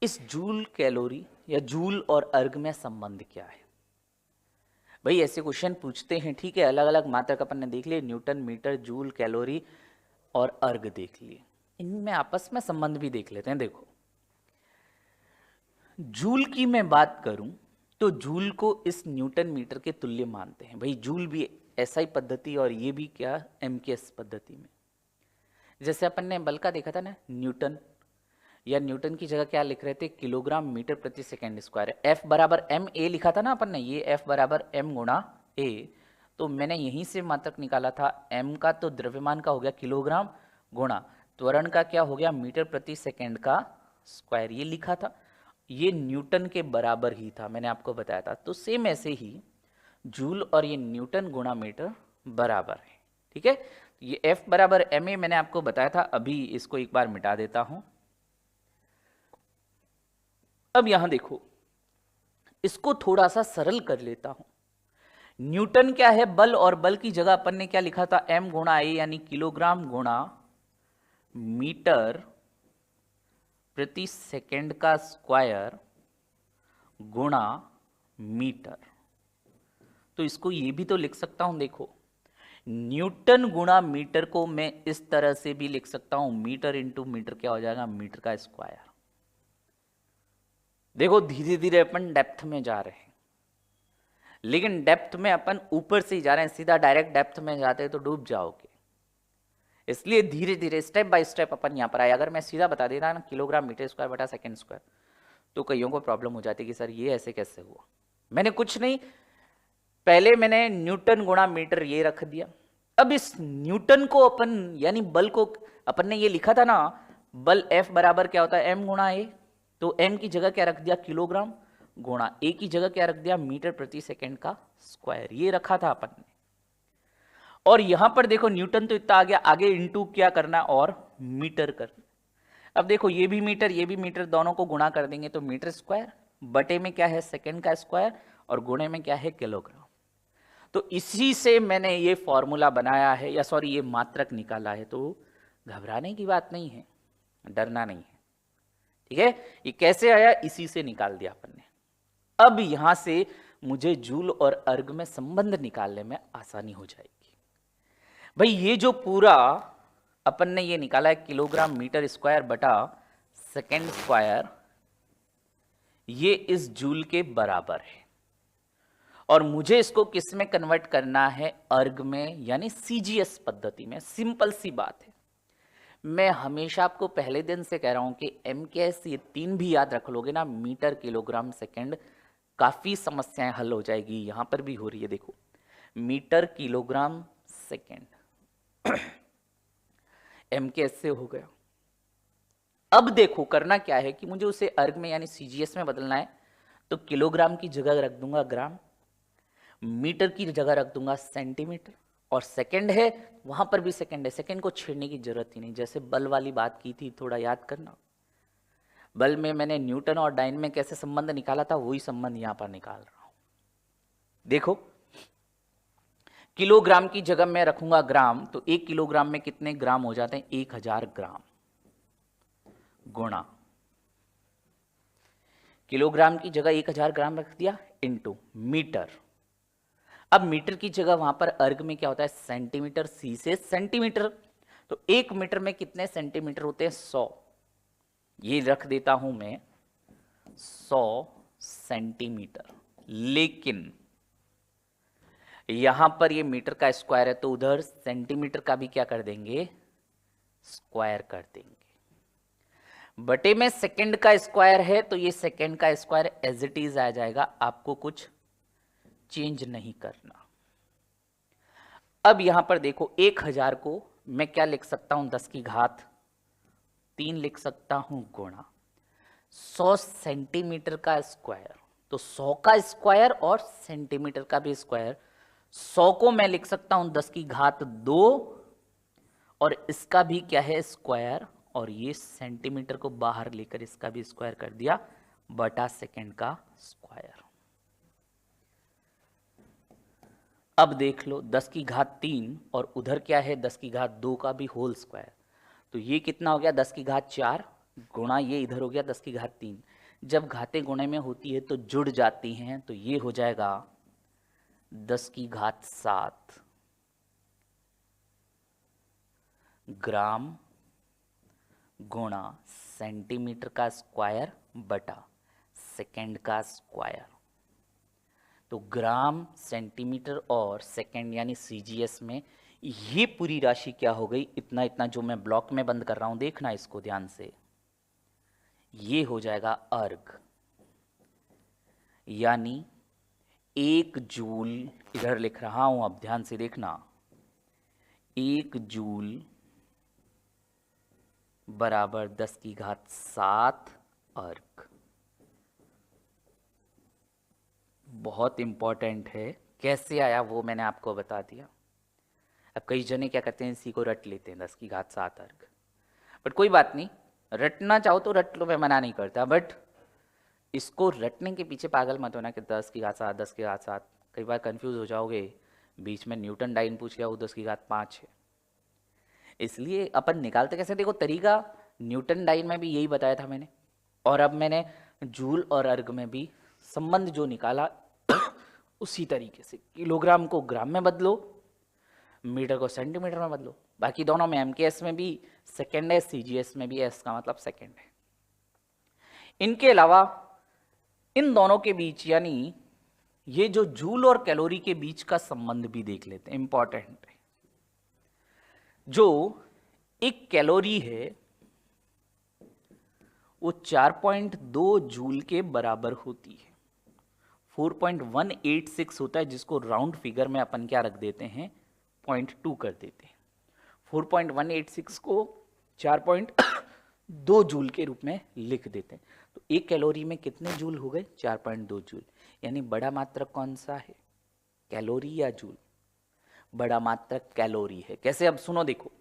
इस जूल कैलोरी या जूल और अर्ग में संबंध क्या है। भाई ऐसे क्वेश्चन पूछते हैं ठीक है, अलग अलग मात्रक अपन ने देख लिए, न्यूटन मीटर जूल कैलोरी और अर्ग देख लिए, इनमें आपस में संबंध भी देख लेते हैं। देखो जूल की मैं बात करूं तो जूल को इस न्यूटन मीटर के तुल्य मानते हैं। भाई जूल भी एसआई पद्धति और ये भी क्या एमकेएस पद्धति में। जैसे अपन ने बल का देखा था ना, न्यूटन, या न्यूटन की जगह क्या लिख रहे थे किलोग्राम मीटर प्रति सेकेंड स्क्वायर, एफ बराबर एम ए लिखा था ना अपन ने, ये एफ बराबर एम गुणा ए, तो मैंने यहीं से मात्रक निकाला था, एम का तो द्रव्यमान का हो गया किलोग्राम, गुणा त्वरण का क्या हो गया मीटर प्रति सेकेंड का स्क्वायर, ये लिखा था, ये न्यूटन के बराबर ही था, मैंने आपको बताया था। तो सेम ऐसे ही जूल और ये न्यूटन गुणा मीटर बराबर है, ठीक है। ये एफ बराबर एम ए मैंने आपको बताया था, अभी इसको एक बार मिटा देता हूं। अब यहां देखो, इसको थोड़ा सा सरल कर लेता हूं। न्यूटन क्या है बल, और बल की जगह अपन ने क्या लिखा था एम गुणा ए, यानी किलोग्राम गुणा मीटर प्रति सेकेंड का स्क्वायर गुणा मीटर। तो इसको ये भी तो लिख सकता हूं, देखो न्यूटन गुणा मीटर को मैं इस तरह से भी लिख सकता हूं, मीटर इंटू मीटर क्या हो जाएगा मीटर का स्क्वायर। देखो धीरे धीरे अपन डेप्थ में जा रहे हैं, लेकिन डेप्थ में अपन ऊपर से ही जा रहे हैं, सीधा डायरेक्ट डेप्थ में जाते हैं तो डूब जाओगे, इसलिए धीरे धीरे स्टेप बाय स्टेप अपन यहां पर आए। अगर मैं सीधा बता देता ना किलोग्राम मीटर स्क्वायर बटा सेकेंड स्क्वायर, तो कईयों को प्रॉब्लम हो जाती है कि सर ये ऐसे कैसे हुआ। मैंने कुछ नहीं, पहले मैंने न्यूटन गुणा मीटर ये रख दिया, अब इस न्यूटन को अपन यानी बल को अपन ने ये लिखा था ना, बल F बराबर क्या होता है एम गुणा ए, तो m की जगह क्या रख दिया किलोग्राम, गुणा a की जगह क्या रख दिया मीटर प्रति सेकंड का स्क्वायर, ये रखा था अपन ने। और यहां पर देखो न्यूटन तो इतना आ गया, आगे इंटू क्या करना और मीटर करना। अब देखो ये भी मीटर दोनों को गुणा कर देंगे तो मीटर स्क्वायर, बटे में क्या है सेकंड का स्क्वायर और गुणे में क्या है किलोग्राम। तो इसी से मैंने ये फॉर्मूला बनाया है, या सॉरी ये मात्रक निकाला है। तो घबराने की बात नहीं है, डरना नहीं है, ठीक है। ये कैसे आया, इसी से निकाल दिया अपन ने। अब यहां से मुझे जूल और अर्ग में संबंध निकालने में आसानी हो जाएगी। भाई ये जो पूरा अपन ने ये निकाला है किलोग्राम मीटर स्क्वायर बटा सेकेंड स्क्वायर, ये इस जूल के बराबर है। और मुझे इसको किस में कन्वर्ट करना है, अर्ग में, यानी सीजीएस पद्धति में। सिंपल सी बात है। मैं हमेशा आपको पहले दिन से कह रहा हूं कि एमकेएस ये 3 भी याद रख लोगे ना, मीटर किलोग्राम सेकंड, काफी समस्याएं हल हो जाएगी। यहां पर भी हो रही है, देखो मीटर किलोग्राम सेकंड एमकेएस से हो गया। अब देखो करना क्या है कि मुझे उसे अर्ग में यानी सीजीएस में बदलना है। तो किलोग्राम की जगह रख दूंगा ग्राम, मीटर की जगह रख दूंगा सेंटीमीटर, और सेकंड है वहां पर भी सेकंड है। सेकंड को छेड़ने की जरूरत ही नहीं। जैसे बल वाली बात की थी, थोड़ा याद करना। बल में मैंने न्यूटन और डाइन में कैसे संबंध निकाला था, वही संबंध यहां पर निकाल रहा हूं। देखो किलोग्राम की जगह मैं रखूंगा ग्राम, तो 1 किलोग्राम में कितने ग्राम हो जाते हैं, 1000 ग्राम, गुणा किलोग्राम की जगह 1000 ग्राम रख दिया, इनटू मीटर। अब मीटर की जगह वहां पर अर्ग में क्या होता है, सेंटीमीटर, सी से सेंटीमीटर। तो 1 मीटर में कितने सेंटीमीटर होते हैं, 100। ये रख देता हूं मैं 100 सेंटीमीटर। लेकिन यहां पर ये मीटर का स्क्वायर है, तो उधर सेंटीमीटर का भी क्या कर देंगे, स्क्वायर कर देंगे। बटे में सेकंड का स्क्वायर है, तो ये सेकंड का स्क्वायर एज इट इज आ जाएगा, आपको कुछ चेंज नहीं करना। अब यहां पर देखो 1000 को मैं क्या लिख सकता हूं, 10 की घात 3 लिख सकता हूं, गुणा 100 सेंटीमीटर का स्क्वायर। तो 100 का स्क्वायर और सेंटीमीटर का भी स्क्वायर। 100 को मैं लिख सकता हूं 10 की घात 2, और इसका भी क्या है स्क्वायर, और ये सेंटीमीटर को बाहर लेकर इसका भी स्क्वायर कर दिया, बटा सेकंड का स्क्वायर। अब देख लो 10 की घात 3 और उधर क्या है 10 की घात 2 का भी होल स्क्वायर। तो ये कितना हो गया, 10 की घात 4 गुणा ये इधर हो गया 10 की घात 3। जब घातें गुणे में होती है तो जुड़ जाती हैं, तो ये हो जाएगा 10 की घात 7 ग्राम गुणा सेंटीमीटर का स्क्वायर बटा सेकंड का स्क्वायर। तो ग्राम, सेंटीमीटर और सेकंड यानी सीजीएस में ये पूरी राशि क्या हो गई, इतना इतना जो मैं ब्लॉक में बंद कर रहा हूं, देखना इसको ध्यान से, ये हो जाएगा अर्ग, यानी 1 जूल, इधर लिख रहा हूं, अब ध्यान से देखना, 1 जूल बराबर 10 की घात 7 अर्ग। बहुत इंपॉर्टेंट है, कैसे आया वो मैंने आपको बता दिया। अब कई जने क्या करते हैं, इसी को रट लेते हैं 10 की घात 7 अर्ग। बट कोई बात नहीं, रटना चाहो तो रट लो, मैं मना नहीं करता, बट इसको रटने के पीछे पागल मत होना कि 10 की घात 7 10 की घात 7। कई बार कंफ्यूज हो जाओगे, बीच में न्यूटन डाइन पूछ गया, वो 10 की घात 5 है। इसलिए अपन निकालते कैसे, देखो तरीका न्यूटन डाइन में भी यही बताया था मैंने, और अब मैंने जूल और अर्ग में भी संबंध जो निकाला उसी तरीके से। किलोग्राम को ग्राम में बदलो, मीटर को सेंटीमीटर में बदलो। बाकी दोनों में एमकेएस में भी सेकंड है, सीजीएस में भी एस का मतलब सेकंड है। इनके अलावा इन दोनों के बीच यानी ये जो जूल और कैलोरी के बीच का संबंध भी देख लेते हैं, इंपॉर्टेंट है। जो एक कैलोरी है वो 4.2 जूल के बराबर होती है। 4.186 होता है, जिसको राउंड फिगर में अपन क्या रख देते हैं, 0.2 कर देते हैं। 4.186 को 4.2 जूल के रूप में लिख देते हैं। तो एक कैलोरी में कितने जूल हो गए, 4.2 जूल। यानी बड़ा मात्रक कौन सा है, कैलोरी या जूल? बड़ा मात्रक कैलोरी है। कैसे, अब सुनो देखो,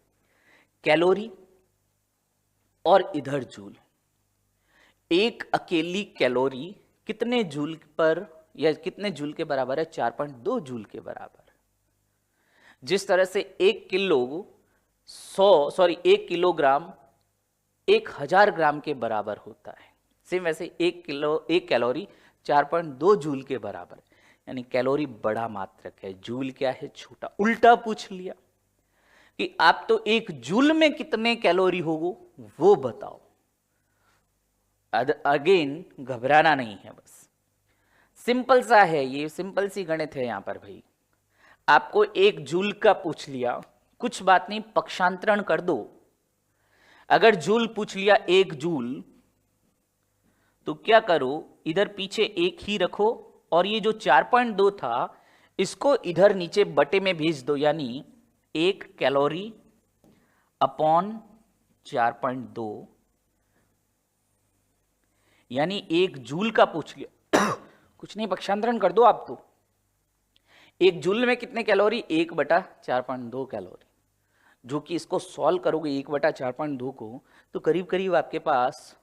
कैलोरी और इधर जूल। एक अकेली कैलोरी कितने जूल पर या कितने जूल के बराबर है? 4.2 जूल के बराबर। जिस तरह से 1 किलोग्राम 1000 ग्राम के बराबर होता है, सेम वैसे 1 कैलोरी 4.2 जूल के बराबर। यानी कैलोरी बड़ा मात्रक है, जूल क्या है? छोटा। उल्टा पूछ लिया कि आप तो 1 जूल में कितने कैलोरी होगो वो बताओ। अगेन घबराना नहीं है, बस सिंपल सा है, ये सिंपल सी गणित है। यहां पर भाई आपको 1 जूल का पूछ लिया, कुछ बात नहीं, पक्षांतरण कर दो। अगर जूल पूछ लिया 1 जूल, तो क्या करो, इधर पीछे 1 ही रखो और ये जो 4.2 था इसको इधर नीचे बटे में भेज दो, यानी 1 कैलोरी अपॉन 4.2, यानी 1 जूल का पूछ लिया। कुछ नहीं, पक्षांतरण कर दो आप तो। 1 जूल में कितने कैलोरी? 1/4.2 कैलोरी। जो कि इसको सॉल्व करोगे 1/4.2 को, तो करीब करीब आपके पास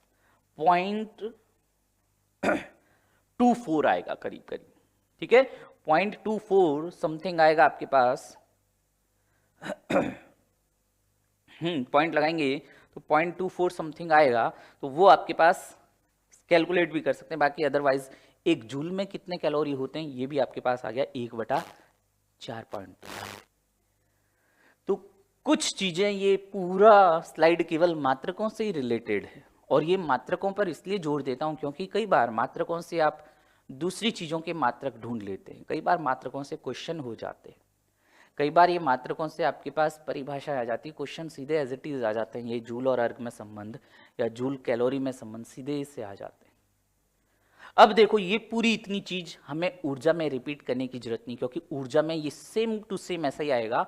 0.24 आएगा, करीब करीब। ठीक है, 0.24 समथिंग आएगा आपके पास। पॉइंट लगाएंगे तो 0.24 समथिंग आएगा, तो वो आपके पास कैलकुलेट भी कर सकते हैं। बाकी अदरवाइज 1 जूल में कितने कैलोरी होते हैं ये भी आपके पास आ गया, 1/4.2। तो कुछ चीजें, ये पूरा स्लाइड केवल मात्रकों से ही रिलेटेड है, और ये मात्रकों पर इसलिए जोर देता हूं क्योंकि कई बार मात्रकों से आप दूसरी चीजों के मात्रक ढूंढ लेते हैं, कई बार मात्रकों से क्वेश्चन हो जाते हैं, कई बार ये मात्रकों से आपके पास परिभाषा आ जाती है, क्वेश्चन सीधे एज इट इज आ जाते हैं। ये जूल और अर्ग में संबंध या जूल कैलोरी में संबंध सीधे इससे आ जाते हैं। अब देखो, ये पूरी इतनी चीज हमें ऊर्जा में रिपीट करने की जरूरत नहीं, क्योंकि ऊर्जा में ये सेम टू सेम ऐसा ही आएगा।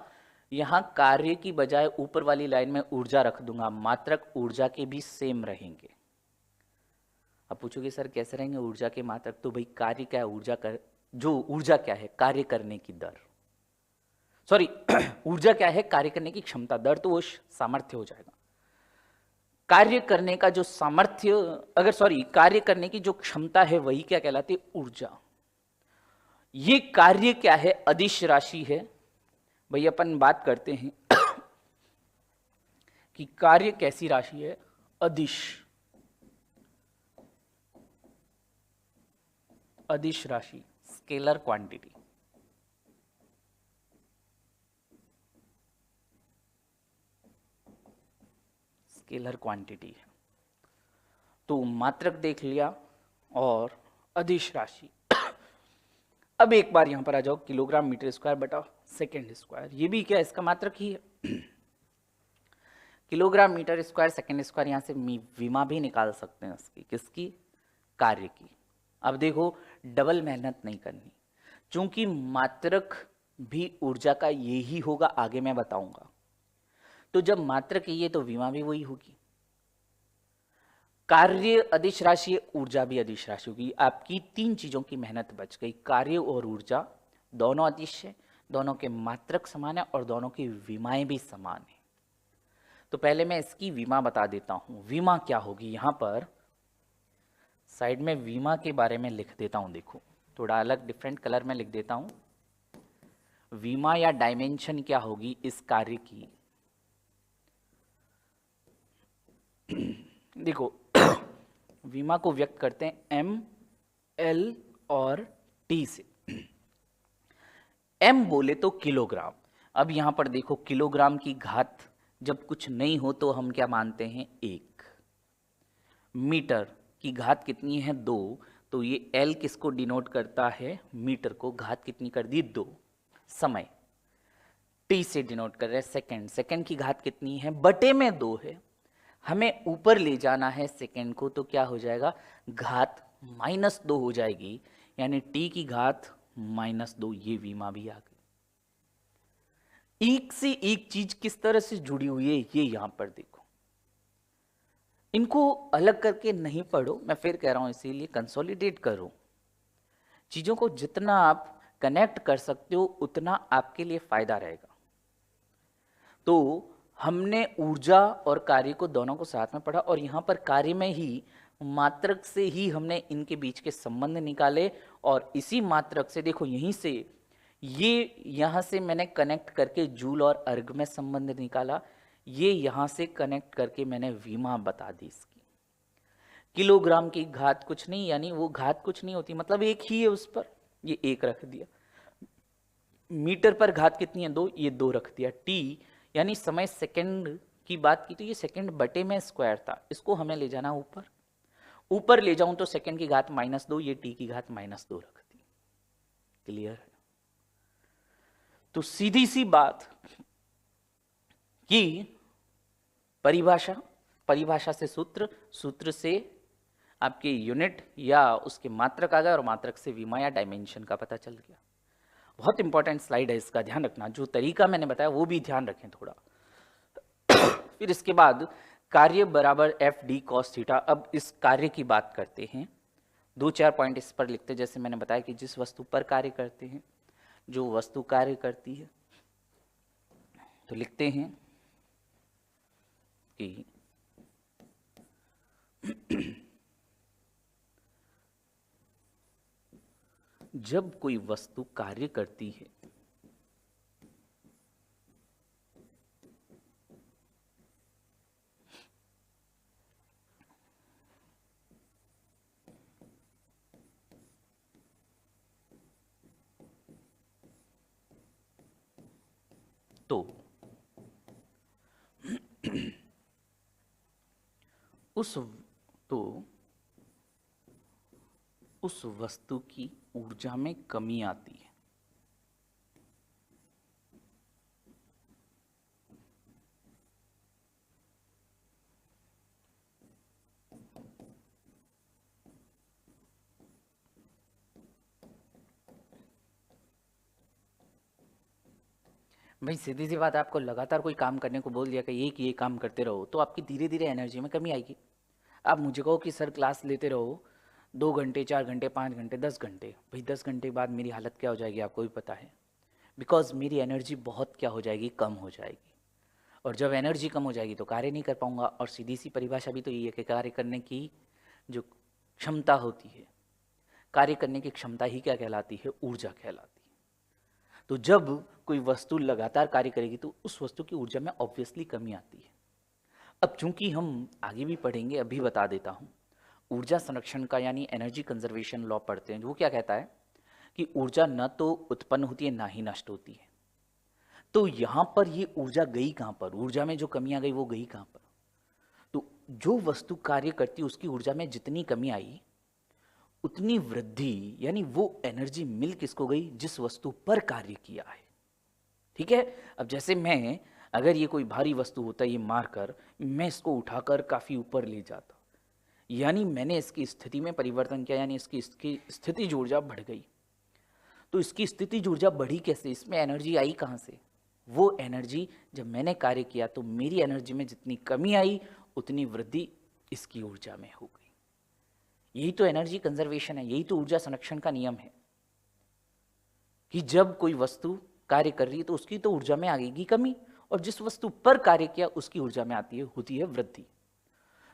यहां कार्य की बजाय ऊपर वाली लाइन में ऊर्जा रख दूंगा, मात्रक ऊर्जा के भी सेम रहेंगे। अब पूछोगे सर कैसे रहेंगे ऊर्जा के मात्रक? तो भाई कार्य क्या है? ऊर्जा क्या है? कार्य करने की दर। सॉरी ऊर्जा क्या है? कार्य करने की क्षमता। दर तो वो सामर्थ्य हो जाएगा। कार्य करने का जो सामर्थ्य, कार्य करने की जो क्षमता है वही क्या कहलाती है? ऊर्जा। ये कार्य क्या है? अदिश राशि है। भाई अपन बात करते हैं कि कार्य कैसी राशि है? अदिश राशि, स्केलर क्वांटिटी। स्केलर क्वांटिटी है। तो मात्रक देख लिया और अदिश राशि। अब एक बार यहां पर आ जाओ, किलोग्राम मीटर स्क्वायर बटा सेकेंड स्क्वायर। ये भी क्या इसका मात्रक ही है? Kilogram metre square second square, यहां से विमा भी निकाल सकते हैं उसकी। किसकी? कार्य की। अब देखो, डबल मेहनत नहीं करनी, चूंकि मात्रक भी ऊर्जा का यही होगा, आगे मैं बताऊंगा। तो जब मात्रक ये, तो विमा भी वही होगी। कार्य अदिश राशि है, ऊर्जा भी अदिश राशि होगी। आपकी 3 चीजों की मेहनत बच गई। कार्य और ऊर्जा दोनों अदिश है, दोनों के मात्रक समान है और दोनों की विमाएं भी समान है। तो पहले मैं इसकी विमा बता देता हूं। विमा क्या होगी? यहां पर साइड में विमा के बारे में लिख देता हूं। देखो, थोड़ा अलग डिफरेंट कलर में लिख देता हूं। विमा या डायमेंशन क्या होगी इस कार्य की? देखो, विमा को व्यक्त करते हैं एम, एल और टी से। एम बोले तो किलोग्राम। अब यहां पर देखो, किलोग्राम की घात जब कुछ नहीं हो तो हम क्या मानते हैं? 1। मीटर की घात कितनी है? 2। तो ये एल किसको डिनोट करता है? मीटर को। घात कितनी कर दी? 2। समय टी से डिनोट कर रहे हैं सेकंड। सेकंड की घात कितनी है? बटे में 2 है। हमें ऊपर ले जाना है सेकंड को, तो क्या हो जाएगा? घात -2 हो जाएगी, यानी टी की घात -2। ये विमा भी आ गई। एक से एक चीज किस तरह से जुड़ी हुई है ये यहां पर देखो। इनको अलग करके नहीं पढ़ो, मैं फिर कह रहा हूं, इसीलिए कंसोलिडेट करो। चीजों को जितना आप कनेक्ट कर सकते हो उतना आपके लिए फायदा रहेगा। तो हमने ऊर्जा और कार्य को दोनों को साथ में पढ़ा, और यहाँ पर कार्य में ही मात्रक से ही हमने इनके बीच के संबंध निकाले, और इसी मात्रक से देखो यहीं से ये यहाँ से मैंने कनेक्ट करके जूल और अर्ग में संबंध निकाला, ये यहाँ से कनेक्ट करके मैंने विमा बता दी इसकी। किलोग्राम की घात कुछ नहीं, यानी वो घात कुछ नहीं होती, मतलब एक ही है उस पर, ये एक रख दिया। मीटर पर घात कितनी है, 2, ये 2 रख दिया। टी यानी समय सेकंड की बात की तो ये सेकंड बटे में स्क्वायर था, इसको हमें ले जाना ऊपर, ऊपर ले जाऊं तो सेकंड की घात -2, ये टी की घात -2 रख दी। क्लियर है? तो सीधी सी बात कि परिभाषा से सूत्र, सूत्र से आपके यूनिट या उसके मात्रक आ गए, और मात्रक से विमा या डायमेंशन का पता चल गया। बहुत इंपॉर्टेंट स्लाइड है, इसका ध्यान रखना, जो तरीका मैंने बताया वो भी ध्यान रखें थोड़ा। फिर इसके बाद कार्य बराबर एफ डी कॉस थीटा। अब इस कार्य की बात करते हैं, 2-4 पॉइंट इस पर लिखते हैं। जैसे मैंने बताया कि जिस वस्तु पर कार्य करते हैं, जो वस्तु कार्य करती है, तो लिखते हैं कि जब कोई वस्तु कार्य करती है तो उस वस्तु की ऊर्जा में कमी आती है। भाई सीधी सी बात है, आपको लगातार कोई काम करने को बोल दिया कि ये काम करते रहो, तो आपकी धीरे धीरे एनर्जी में कमी आएगी। आप मुझे कहो कि सर क्लास लेते रहो 2 घंटे, 4 घंटे, 5 घंटे, 10 घंटे, भाई 10 घंटे बाद मेरी हालत क्या हो जाएगी आपको भी पता है। बिकॉज मेरी एनर्जी बहुत क्या हो जाएगी, कम हो जाएगी, और जब एनर्जी कम हो जाएगी तो कार्य नहीं कर पाऊंगा। और सीधी सी परिभाषा भी तो ये है कि कार्य करने की जो क्षमता होती है, कार्य करने की क्षमता ही क्या कहलाती है, ऊर्जा कहलाती है। तो जब कोई वस्तु लगातार कार्य करेगी तो उस वस्तु की ऊर्जा में ऑब्वियसली कमी आती है। अब चूंकि हम आगे भी पढ़ेंगे, अभी बता देता हूँ, ऊर्जा संरक्षण का यानी एनर्जी कंजर्वेशन लॉ पढ़ते हैं, वो क्या कहता है कि ऊर्जा न तो उत्पन्न होती है ना ही नष्ट होती है। तो यहां पर ये ऊर्जा गई कहां पर, ऊर्जा में जो कमी आ गई वो गई कहां पर, तो जो वस्तु कार्य करती है उसकी ऊर्जा में जितनी कमी आई उतनी वृद्धि, यानी वो एनर्जी मिल किसको गई, जिस वस्तु पर कार्य किया है। ठीक है? अब जैसे मैं, अगर ये कोई भारी वस्तु होता है, ये मारकर मैं इसको उठाकर काफी ऊपर ले जाता, यानी मैंने इसकी स्थिति में परिवर्तन किया, यानी इसकी स्थितिज ऊर्जा बढ़ गई। तो इसकी स्थितिज ऊर्जा बढ़ी कैसे, इसमें एनर्जी आई कहाँ से, वो एनर्जी जब मैंने कार्य किया तो मेरी एनर्जी में जितनी कमी आई उतनी वृद्धि इसकी ऊर्जा में हो गई। यही तो एनर्जी कंजर्वेशन है, यही तो ऊर्जा संरक्षण का नियम है कि जब कोई वस्तु कार्य कर रही है तो उसकी तो ऊर्जा में आएगी कमी, और जिस वस्तु पर कार्य किया उसकी ऊर्जा में होती है वृद्धि।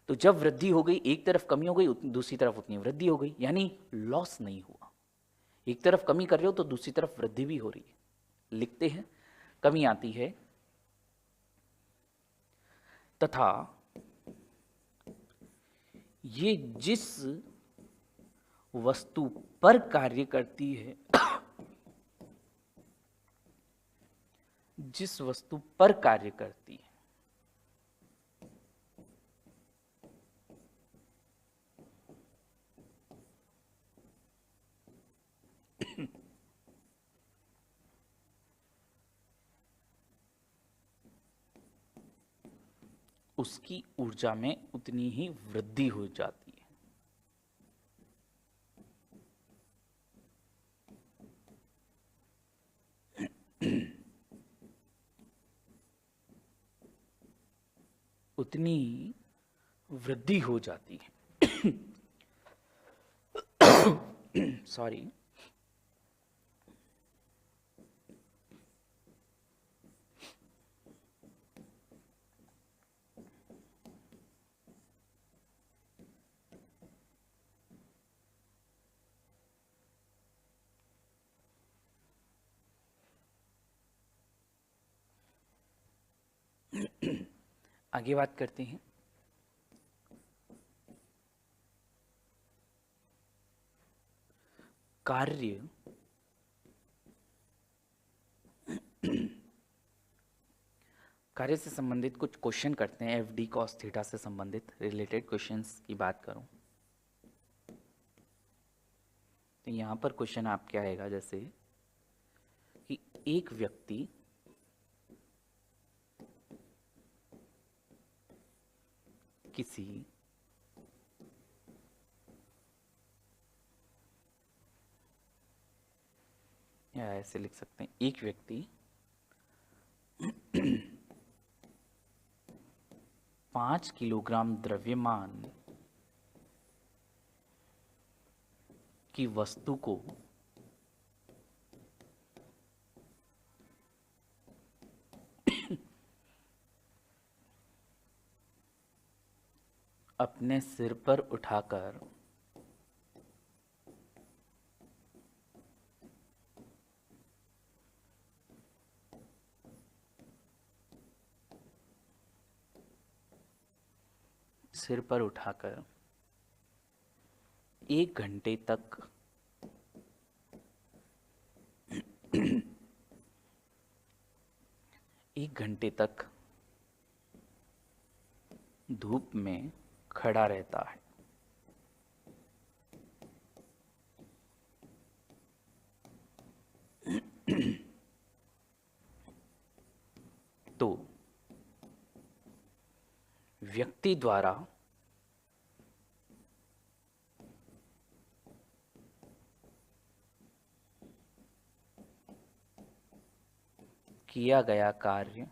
तो जब वृद्धि हो गई, एक तरफ कमी हो गई, दूसरी तरफ उतनी वृद्धि हो गई, यानी लॉस नहीं हुआ। एक तरफ कमी कर रहे हो तो दूसरी तरफ वृद्धि भी हो रही है। लिखते हैं, कमी आती है तथा ये जिस वस्तु पर कार्य करती है जिस वस्तु पर कार्य करती है उसकी ऊर्जा में उतनी ही वृद्धि हो जाती है। उतनी वृद्धि हो जाती है। सॉरी, आगे बात करते हैं। कार्य कार्य से संबंधित कुछ क्वेश्चन करते हैं। एफ डी कॉस थीटा से संबंधित रिलेटेड क्वेश्चंस की बात करूं तो यहाँ पर क्वेश्चन आपके आएगा जैसे कि एक व्यक्ति किसी या ऐसे लिख सकते हैं, एक व्यक्ति 5 किलोग्राम द्रव्यमान की वस्तु को अपने सिर पर उठाकर एक घंटे तक धूप में खड़ा रहता है तो व्यक्ति द्वारा किया गया कार्य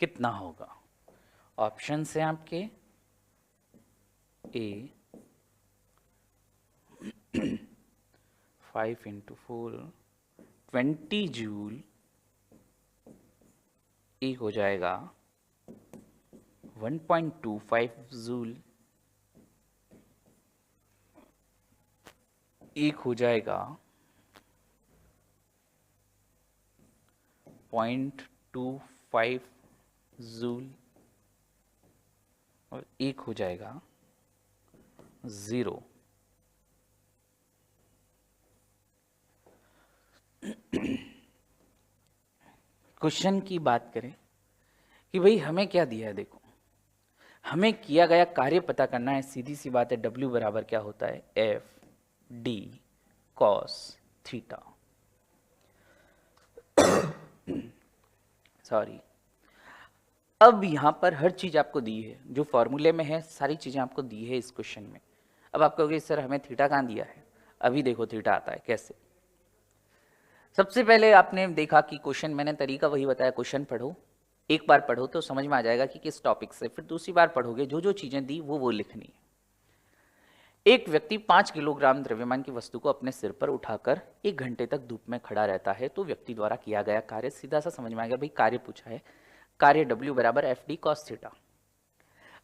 कितना होगा। ऑप्शन है आपके ए 5 × 4 20 जूल, एक हो जाएगा 1.25 जूल, एक हो जाएगा 0.25 जूल और एक हो जाएगा 0। क्वेश्चन की बात करें कि भाई हमें क्या दिया है, देखो हमें किया गया कार्य पता करना है। सीधी सी बात है, W बराबर क्या होता है, F D cos theta. Sorry, अब यहां पर हर चीज आपको दी है, जो फॉर्मूले में है सारी चीजें आपको दी है इस क्वेश्चन में। अब आप कहोगे सर हमें थीटा कहाँ दिया है, अभी देखो थीटा आता है कैसे। सबसे पहले आपने देखा कि क्वेश्चन, मैंने तरीका वही बताया, क्वेश्चन पढ़ो, एक बार पढ़ो तो समझ में आ जाएगा कि किस टॉपिक से, फिर दूसरी बार पढ़ोगे जो जो चीजें दी वो लिखनी है। एक व्यक्ति 5 किलोग्राम द्रव्यमान की वस्तु को अपने सिर पर उठाकर 1 घंटे तक धूप में खड़ा रहता है तो व्यक्ति द्वारा किया गया कार्य, सीधा सा समझ में आ गया भाई, कार्य पूछा है, कार्य W बराबर एफ डी कॉस थीटा।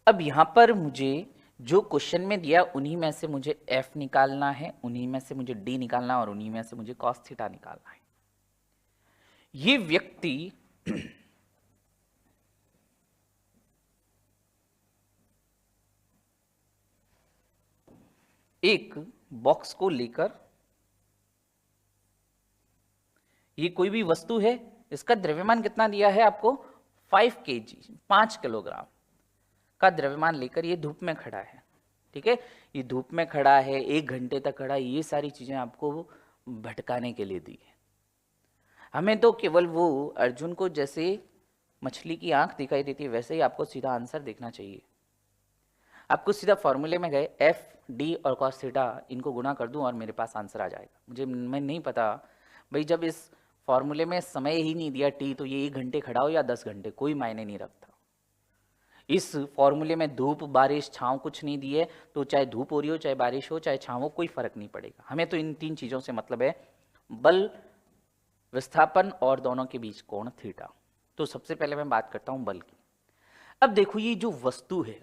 अब यहां पर मुझे जो क्वेश्चन में दिया उन्हीं में से मुझे F निकालना है, उन्हीं में से मुझे D निकालना है और उन्हीं में से मुझे कॉस थीटा निकालना है। ये व्यक्ति एक बॉक्स को लेकर, ये कोई भी वस्तु है, इसका द्रव्यमान कितना दिया है आपको, 5 kg, 5 किलोग्राम का द्रव्यमान लेकर ये धूप में खड़ा है। ठीक है, ये धूप में खड़ा है, 1 घंटे तक खड़ा है, ये सारी चीजें आपको भटकाने के लिए दी है। हमें तो केवल वो अर्जुन को जैसे मछली की आंख दिखाई देती है वैसे ही आपको सीधा आंसर देखना चाहिए। आपको सीधा फॉर्मूले में गए, एफ डी और कॉस थीटा इनको गुणा कर दूं और मेरे पास आंसर आ जाएगा। मैं नहीं पता भाई, जब इस फॉर्मूले में समय ही नहीं दिया टी, तो ये 1 घंटे खड़ा हो या 10 घंटे कोई मायने नहीं रखता। इस फॉर्मूले में धूप बारिश छांव कुछ नहीं दिए, तो चाहे धूप हो रही हो, चाहे बारिश हो, चाहे छांव हो, कोई फर्क नहीं पड़ेगा। हमें तो इन 3 चीजों से मतलब है, बल, विस्थापन और दोनों के बीच कोण थीटा। तो सबसे पहले मैं बात करता हूं बल की। अब देखो ये जो वस्तु है,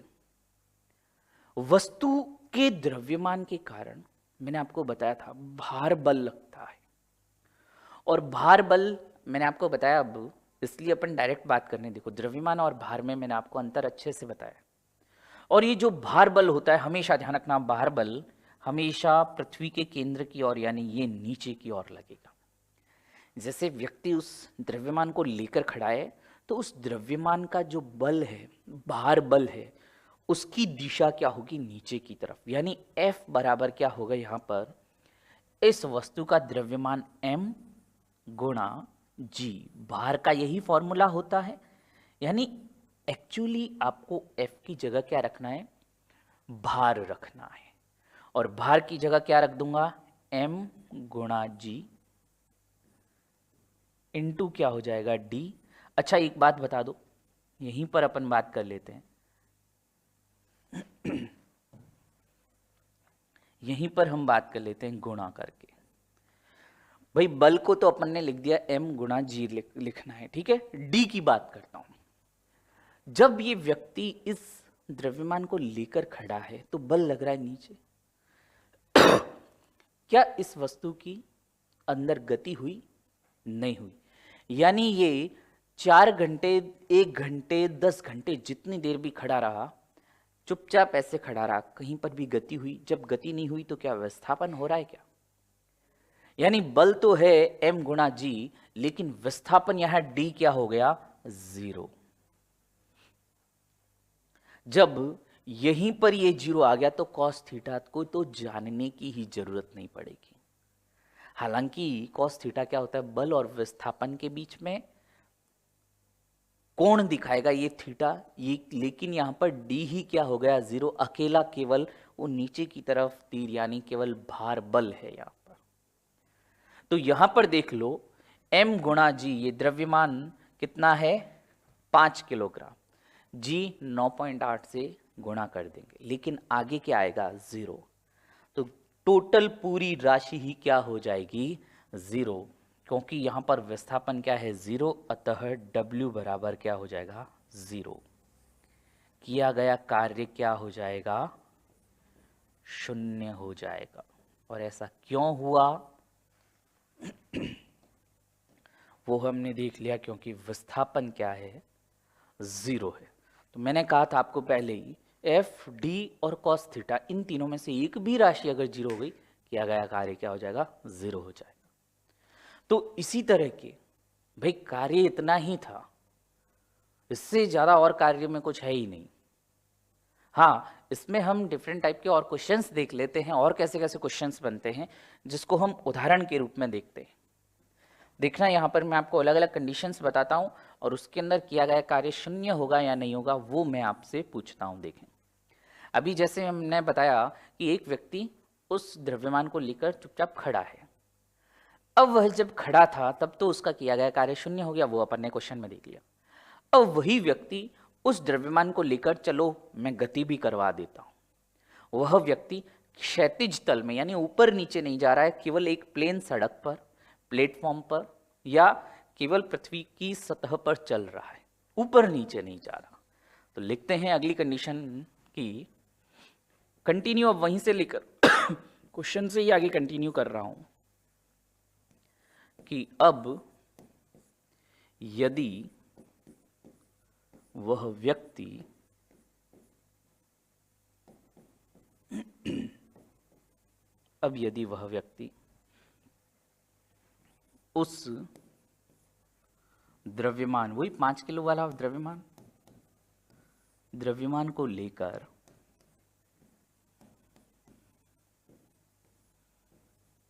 वस्तु के द्रव्यमान के कारण मैंने आपको बताया था भार बल लगता है, और भार बल मैंने आपको बताया। अब इसलिए अपन डायरेक्ट बात करने, देखो द्रव्यमान और भार में मैंने आपको अंतर अच्छे से बताया। और ये जो भार बल होता है, हमेशा ध्यान रखना, भार बल हमेशा पृथ्वी के केंद्र की ओर यानी ये नीचे की ओर लगेगा। जैसे व्यक्ति उस द्रव्यमान को लेकर खड़ा है, तो उस द्रव्यमान का जो बल है, भार बल है, उसकी दिशा क्या होगी, नीचे की तरफ। यानी F बराबर क्या होगा यहाँ पर, इस वस्तु का द्रव्यमान m गुणा g, भार का यही फॉर्मूला होता है। यानी एक्चुअली आपको F की जगह क्या रखना है, भार रखना है, और भार की जगह क्या रख दूंगा, m गुणा g इंटू क्या हो जाएगा, d। अच्छा एक बात बता दो, यहीं पर अपन बात कर लेते हैं, यहीं पर हम बात कर लेते हैं गुणा करके। भाई बल को तो अपन ने लिख दिया m गुणा g लिखना है, ठीक है। d की बात करता हूं, जब ये व्यक्ति इस द्रव्यमान को लेकर खड़ा है तो बल लग रहा है नीचे। क्या इस वस्तु की अंदर गति हुई, नहीं हुई। यानी ये 4 घंटे, 1 घंटे, 10 घंटे जितनी देर भी खड़ा रहा, चुपचाप ऐसे खड़ा रहा, कहीं पर भी गति हुई। जब गति नहीं हुई तो क्या विस्थापन हो रहा है क्या, यानी बल तो है m गुणा g, लेकिन विस्थापन यहां d क्या हो गया, 0। जब यहीं पर ये 0 आ गया तो cos थीटा को तो जानने की ही जरूरत नहीं पड़ेगी। हालांकि cos थीटा क्या होता है, बल और विस्थापन के बीच में कोण दिखाएगा ये थीटा, ये, लेकिन यहां पर d ही क्या हो गया, 0। अकेला केवल वो नीचे की तरफ तीर, यानी केवल भार बल है यहां पर। तो यहां पर देख लो m गुणा g, ये द्रव्यमान कितना है, 5 किलोग्राम, g 9.8 से गुणा कर देंगे, लेकिन आगे क्या आएगा, 0। तो टोटल पूरी राशि ही क्या हो जाएगी, 0, क्योंकि यहां पर विस्थापन क्या है, 0, अतः W बराबर क्या हो जाएगा, 0। किया गया कार्य क्या हो जाएगा, 0 हो जाएगा। और ऐसा क्यों हुआ वो हमने देख लिया, क्योंकि विस्थापन क्या है, 0 है। तो मैंने कहा था आपको पहले ही, एफ, डी और cos थीटा, इन तीनों में से एक भी राशि अगर 0 हो गई, किया गया कार्य क्या हो जाएगा, 0 हो जाएगा। तो इसी तरह के भाई कार्य इतना ही था, इससे ज्यादा और कार्य में कुछ है ही नहीं। हाँ, इसमें हम डिफरेंट टाइप के और क्वेश्चंस देख लेते हैं, और कैसे कैसे क्वेश्चंस बनते हैं, जिसको हम उदाहरण के रूप में देखते हैं। देखना, यहाँ पर मैं आपको अलग अलग कंडीशंस बताता हूँ, और उसके अंदर किया गया कार्य 0 होगा या नहीं होगा वो मैं आपसे पूछता हूँ। देखें, अभी जैसे हमने बताया कि एक व्यक्ति उस द्रव्यमान को लेकर चुपचाप खड़ा है। अब वह जब खड़ा था तब तो उसका किया गया कार्य 0 हो गया, वो अपन ने क्वेश्चन में देख लिया। अब वही व्यक्ति उस द्रव्यमान को लेकर, चलो मैं गति भी करवा देता हूं, वह व्यक्ति क्षैतिज तल में, यानी ऊपर नीचे नहीं जा रहा है, केवल एक प्लेन सड़क पर, प्लेटफॉर्म पर, या केवल पृथ्वी की सतह पर चल रहा है, ऊपर नीचे नहीं जा रहा। तो लिखते हैं अगली कंडीशन की, कंटिन्यू अब वहीं से लेकर क्वेश्चन से ही आगे कंटिन्यू कर रहा हूं कि अब यदि वह व्यक्ति उस द्रव्यमान, वही 5 किलो वाला द्रव्यमान को लेकर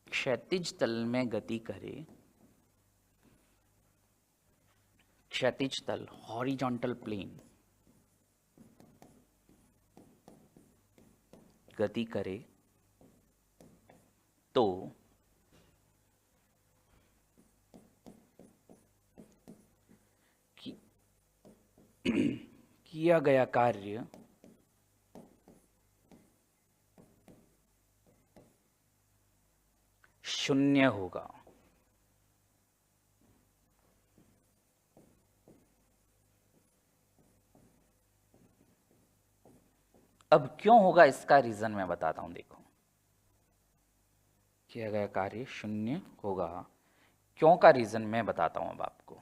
क्षैतिज तल में गति करे, क्षैतिज तल, हॉरिजॉन्टल प्लेन गति करे, तो किया गया कार्य शून्य होगा। अब क्यों होगा इसका रीजन मैं बताता हूं। देखो, किया गया कार्य शून्य होगा। क्यों का रीजन मैं बताता हूं अब आपको।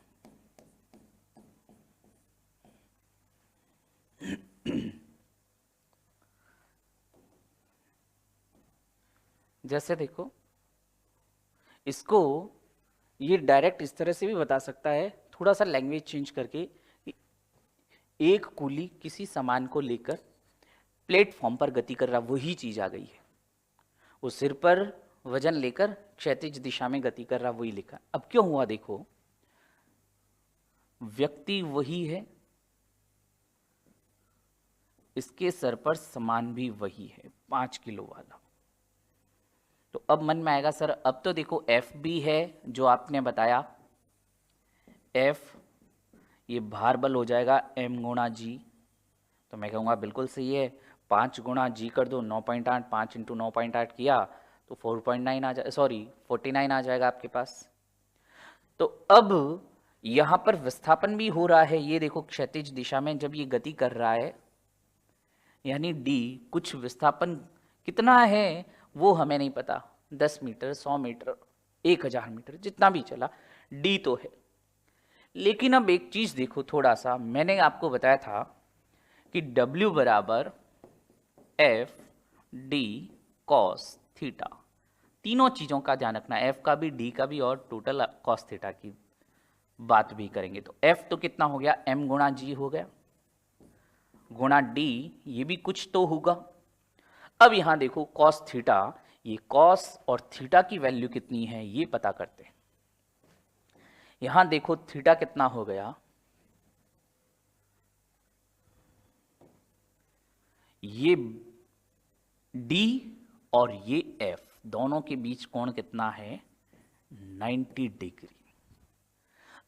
जैसे देखो, इसको ये डायरेक्ट इस तरह से भी बता सकता है, थोड़ा सा लैंग्वेज चेंज करके, कि एक कूली किसी सामान को लेकर प्लेटफॉर्म पर गति कर रहा, वही चीज आ गई है। वो सिर पर वजन लेकर क्षैतिज दिशा में गति कर रहा, वही लिखा। अब क्यों हुआ देखो, व्यक्ति वही है, इसके सर पर सामान भी वही है, 5 किलो वाला। तो अब मन में आएगा सर, अब तो देखो एफ भी है जो आपने बताया, एफ ये भार बल हो जाएगा m गुणा जी। तो मैं कहूँगा बिल्कुल सही है, 5 गुणा जी कर दो 9.8, 5 इंटू 9.8 किया तो 4.9 आ जाए, सॉरी 49 आ जाएगा आपके पास। तो अब यहाँ पर विस्थापन भी हो रहा है, ये देखो क्षैतिज दिशा में जब ये गति कर रहा है, यानी d कुछ विस्थापन कितना है वो हमें नहीं पता, 10 मीटर 100 मीटर 1000 मीटर जितना भी चला, d तो है। लेकिन अब एक चीज देखो, थोड़ा सा मैंने आपको बताया था कि W बराबर एफ डी कॉस थीटा, तीनों चीजों का ध्यान रखना, एफ का भी डी का भी और टोटल कॉस थीटा की बात भी करेंगे। तो एफ तो कितना हो गया, m गुणा जी हो गया, गुणा डी ये भी कुछ तो होगा। अब यहां देखो कॉस थीटा, ये कॉस और थीटा की वैल्यू कितनी है ये पता करते हैं। यहां देखो थीटा कितना हो गया, ये d और ये f दोनों के बीच कोण कितना है, 90 डिग्री।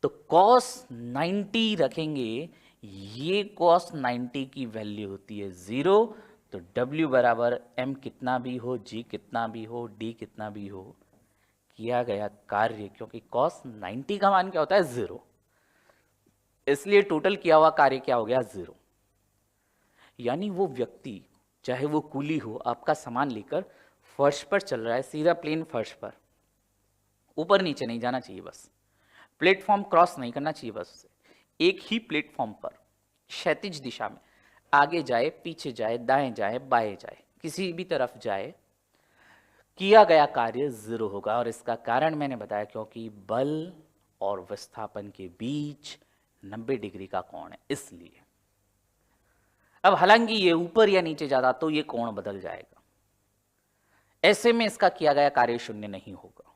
तो cos 90 रखेंगे, ये cos 90 की वैल्यू होती है 0। तो W बराबर m कितना भी हो, G कितना भी हो, D कितना भी हो, किया गया कार्य, क्योंकि cos 90 का मान क्या होता है 0, इसलिए टोटल किया हुआ कार्य क्या हो गया 0। यानी वो व्यक्ति, चाहे वो कूली हो, आपका सामान लेकर फर्श पर चल रहा है, सीधा प्लेन फर्श पर, ऊपर नीचे नहीं जाना चाहिए, बस प्लेटफॉर्म क्रॉस नहीं करना चाहिए, बस उसे एक ही प्लेटफॉर्म पर क्षैतिज दिशा में आगे जाए, पीछे जाए, दाएं जाए, बाएं जाए, किसी भी तरफ जाए, किया गया कार्य 0 होगा। और इसका कारण मैंने बताया, क्योंकि बल और विस्थापन के बीच 90 डिग्री का कोण है, इसलिए। अब हालांकि ये ऊपर या नीचे जाता तो ये कोण बदल जाएगा, ऐसे में इसका किया गया कार्य शून्य नहीं होगा।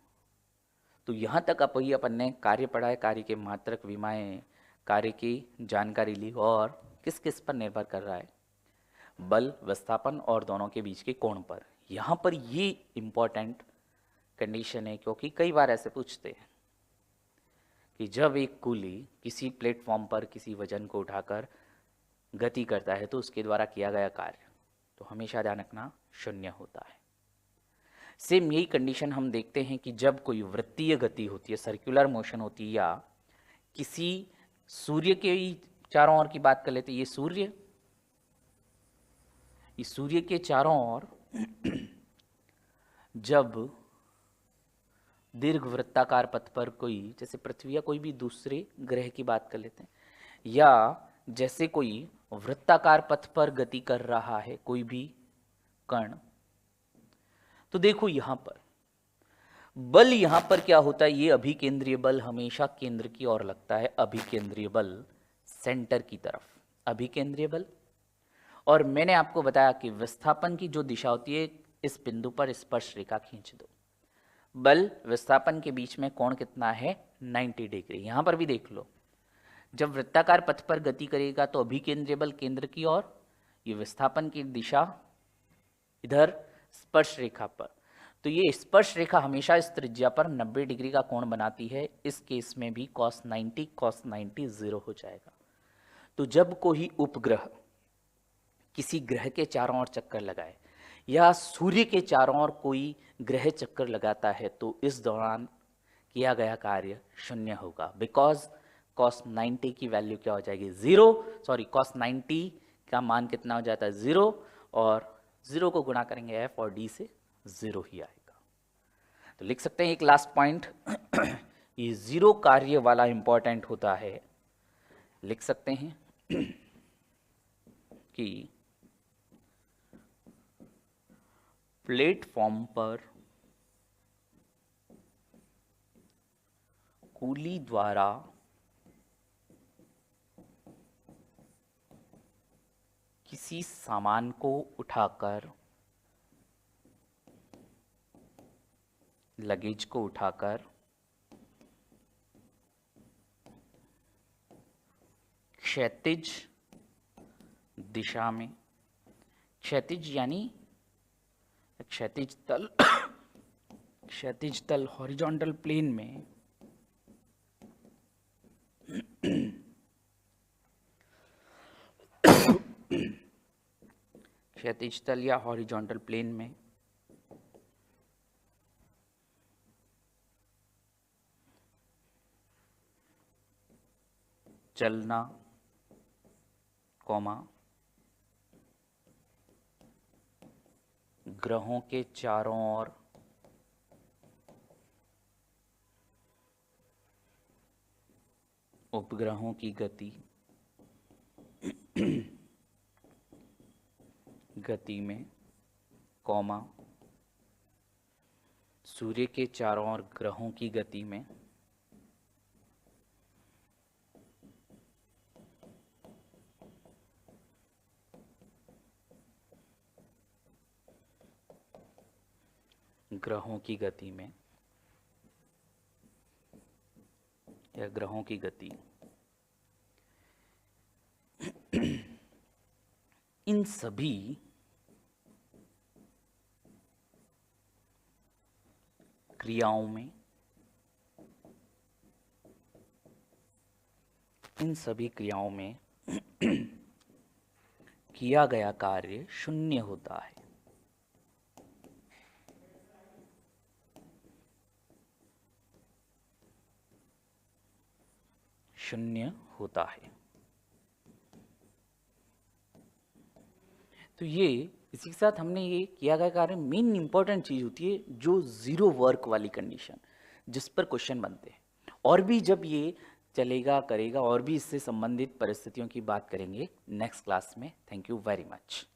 तो यहां तक अपन ने कार्य पढ़ा है, कार्य के मात्रक विमाएं, कार्य की जानकारी ली, और किस किस पर निर्भर कर रहा है, बल, विस्थापन और दोनों के बीच के कोण पर। यहां पर ये इंपॉर्टेंट कंडीशन है, क्योंकि कई बार ऐसे पूछते हैं कि जब एक कूली किसी प्लेटफॉर्म पर किसी वजन को उठाकर गति करता है तो उसके द्वारा किया गया कार्य तो हमेशा ध्यान रखना शून्य होता है। सेम यही कंडीशन हम देखते हैं कि जब कोई वृत्तीय गति होती है, सर्कुलर मोशन होती है, या किसी सूर्य के चारों ओर की बात कर लेते हैं, ये सूर्य के चारों ओर जब दीर्घ वृत्ताकार पथ पर कोई, जैसे पृथ्वी या कोई भी दूसरे ग्रह की बात कर लेते हैं, या जैसे कोई वृत्ताकार पथ पर गति कर रहा है कोई भी कण, तो देखो यहां पर बल, यहां पर क्या होता है, ये अभिकेंद्रीय बल हमेशा केंद्र की ओर लगता है, अभिकेंद्रीय बल सेंटर की तरफ, अभिकेंद्रीय बल। और मैंने आपको बताया कि विस्थापन की जो दिशा होती है, इस बिंदु पर स्पर्श रेखा खींच दो, बल विस्थापन के बीच में कोण कितना है 90 डिग्री। यहां पर भी देख लो, जब वृत्ताकार पथ पर गति करेगा तो अभिकेंद्रीय बल केंद्र की ओर, ये विस्थापन की दिशा इधर स्पर्श रेखा पर, तो ये स्पर्श रेखा हमेशा इस त्रिज्या पर 90 डिग्री का कोण बनाती है। इस केस में भी cos 90 0 हो जाएगा। तो जब कोई उपग्रह किसी ग्रह के चारों ओर चक्कर लगाए, या सूर्य के चारों ओर कोई ग्रह चक्कर लगाता है, तो इस दौरान किया गया कार्य शून्य होगा, बिकॉज cos 90 की वैल्यू क्या हो जाएगी 0, सॉरी cos 90 का मान कितना हो जाता है 0, और 0 को गुणा करेंगे f और d से 0 ही आएगा। तो लिख सकते हैं एक लास्ट पॉइंट ये जीरो कार्य वाला इंपॉर्टेंट होता है। लिख सकते हैं कि प्लेटफॉर्म पर कूली द्वारा किसी सामान को उठाकर, लगेज को उठाकर क्षैतिज दिशा में, क्षैतिज यानी क्षैतिज तल क्षैतिज तल हॉरिजॉन्टल प्लेन में क्षैतिज तल या हॉरिजॉन्टल प्लेन में चलना, कॉमा ग्रहों के चारों ओर उपग्रहों की गति में, कॉमा सूर्य के चारों ओर ग्रहों की गति में ग्रहों की गति में या ग्रहों की गति इन सभी क्रियाओं में, इन सभी क्रियाओं में किया गया कार्य शून्य होता है। शून्य होता है। तो ये इसी के साथ हमने ये किया गया कार्य मेन इंपॉर्टेंट चीज होती है जो जीरो वर्क वाली कंडीशन जिस पर क्वेश्चन बनते हैं। और भी जब ये चलेगा करेगा और भी इससे संबंधित परिस्थितियों की बात करेंगे नेक्स्ट क्लास में। Thank you very much.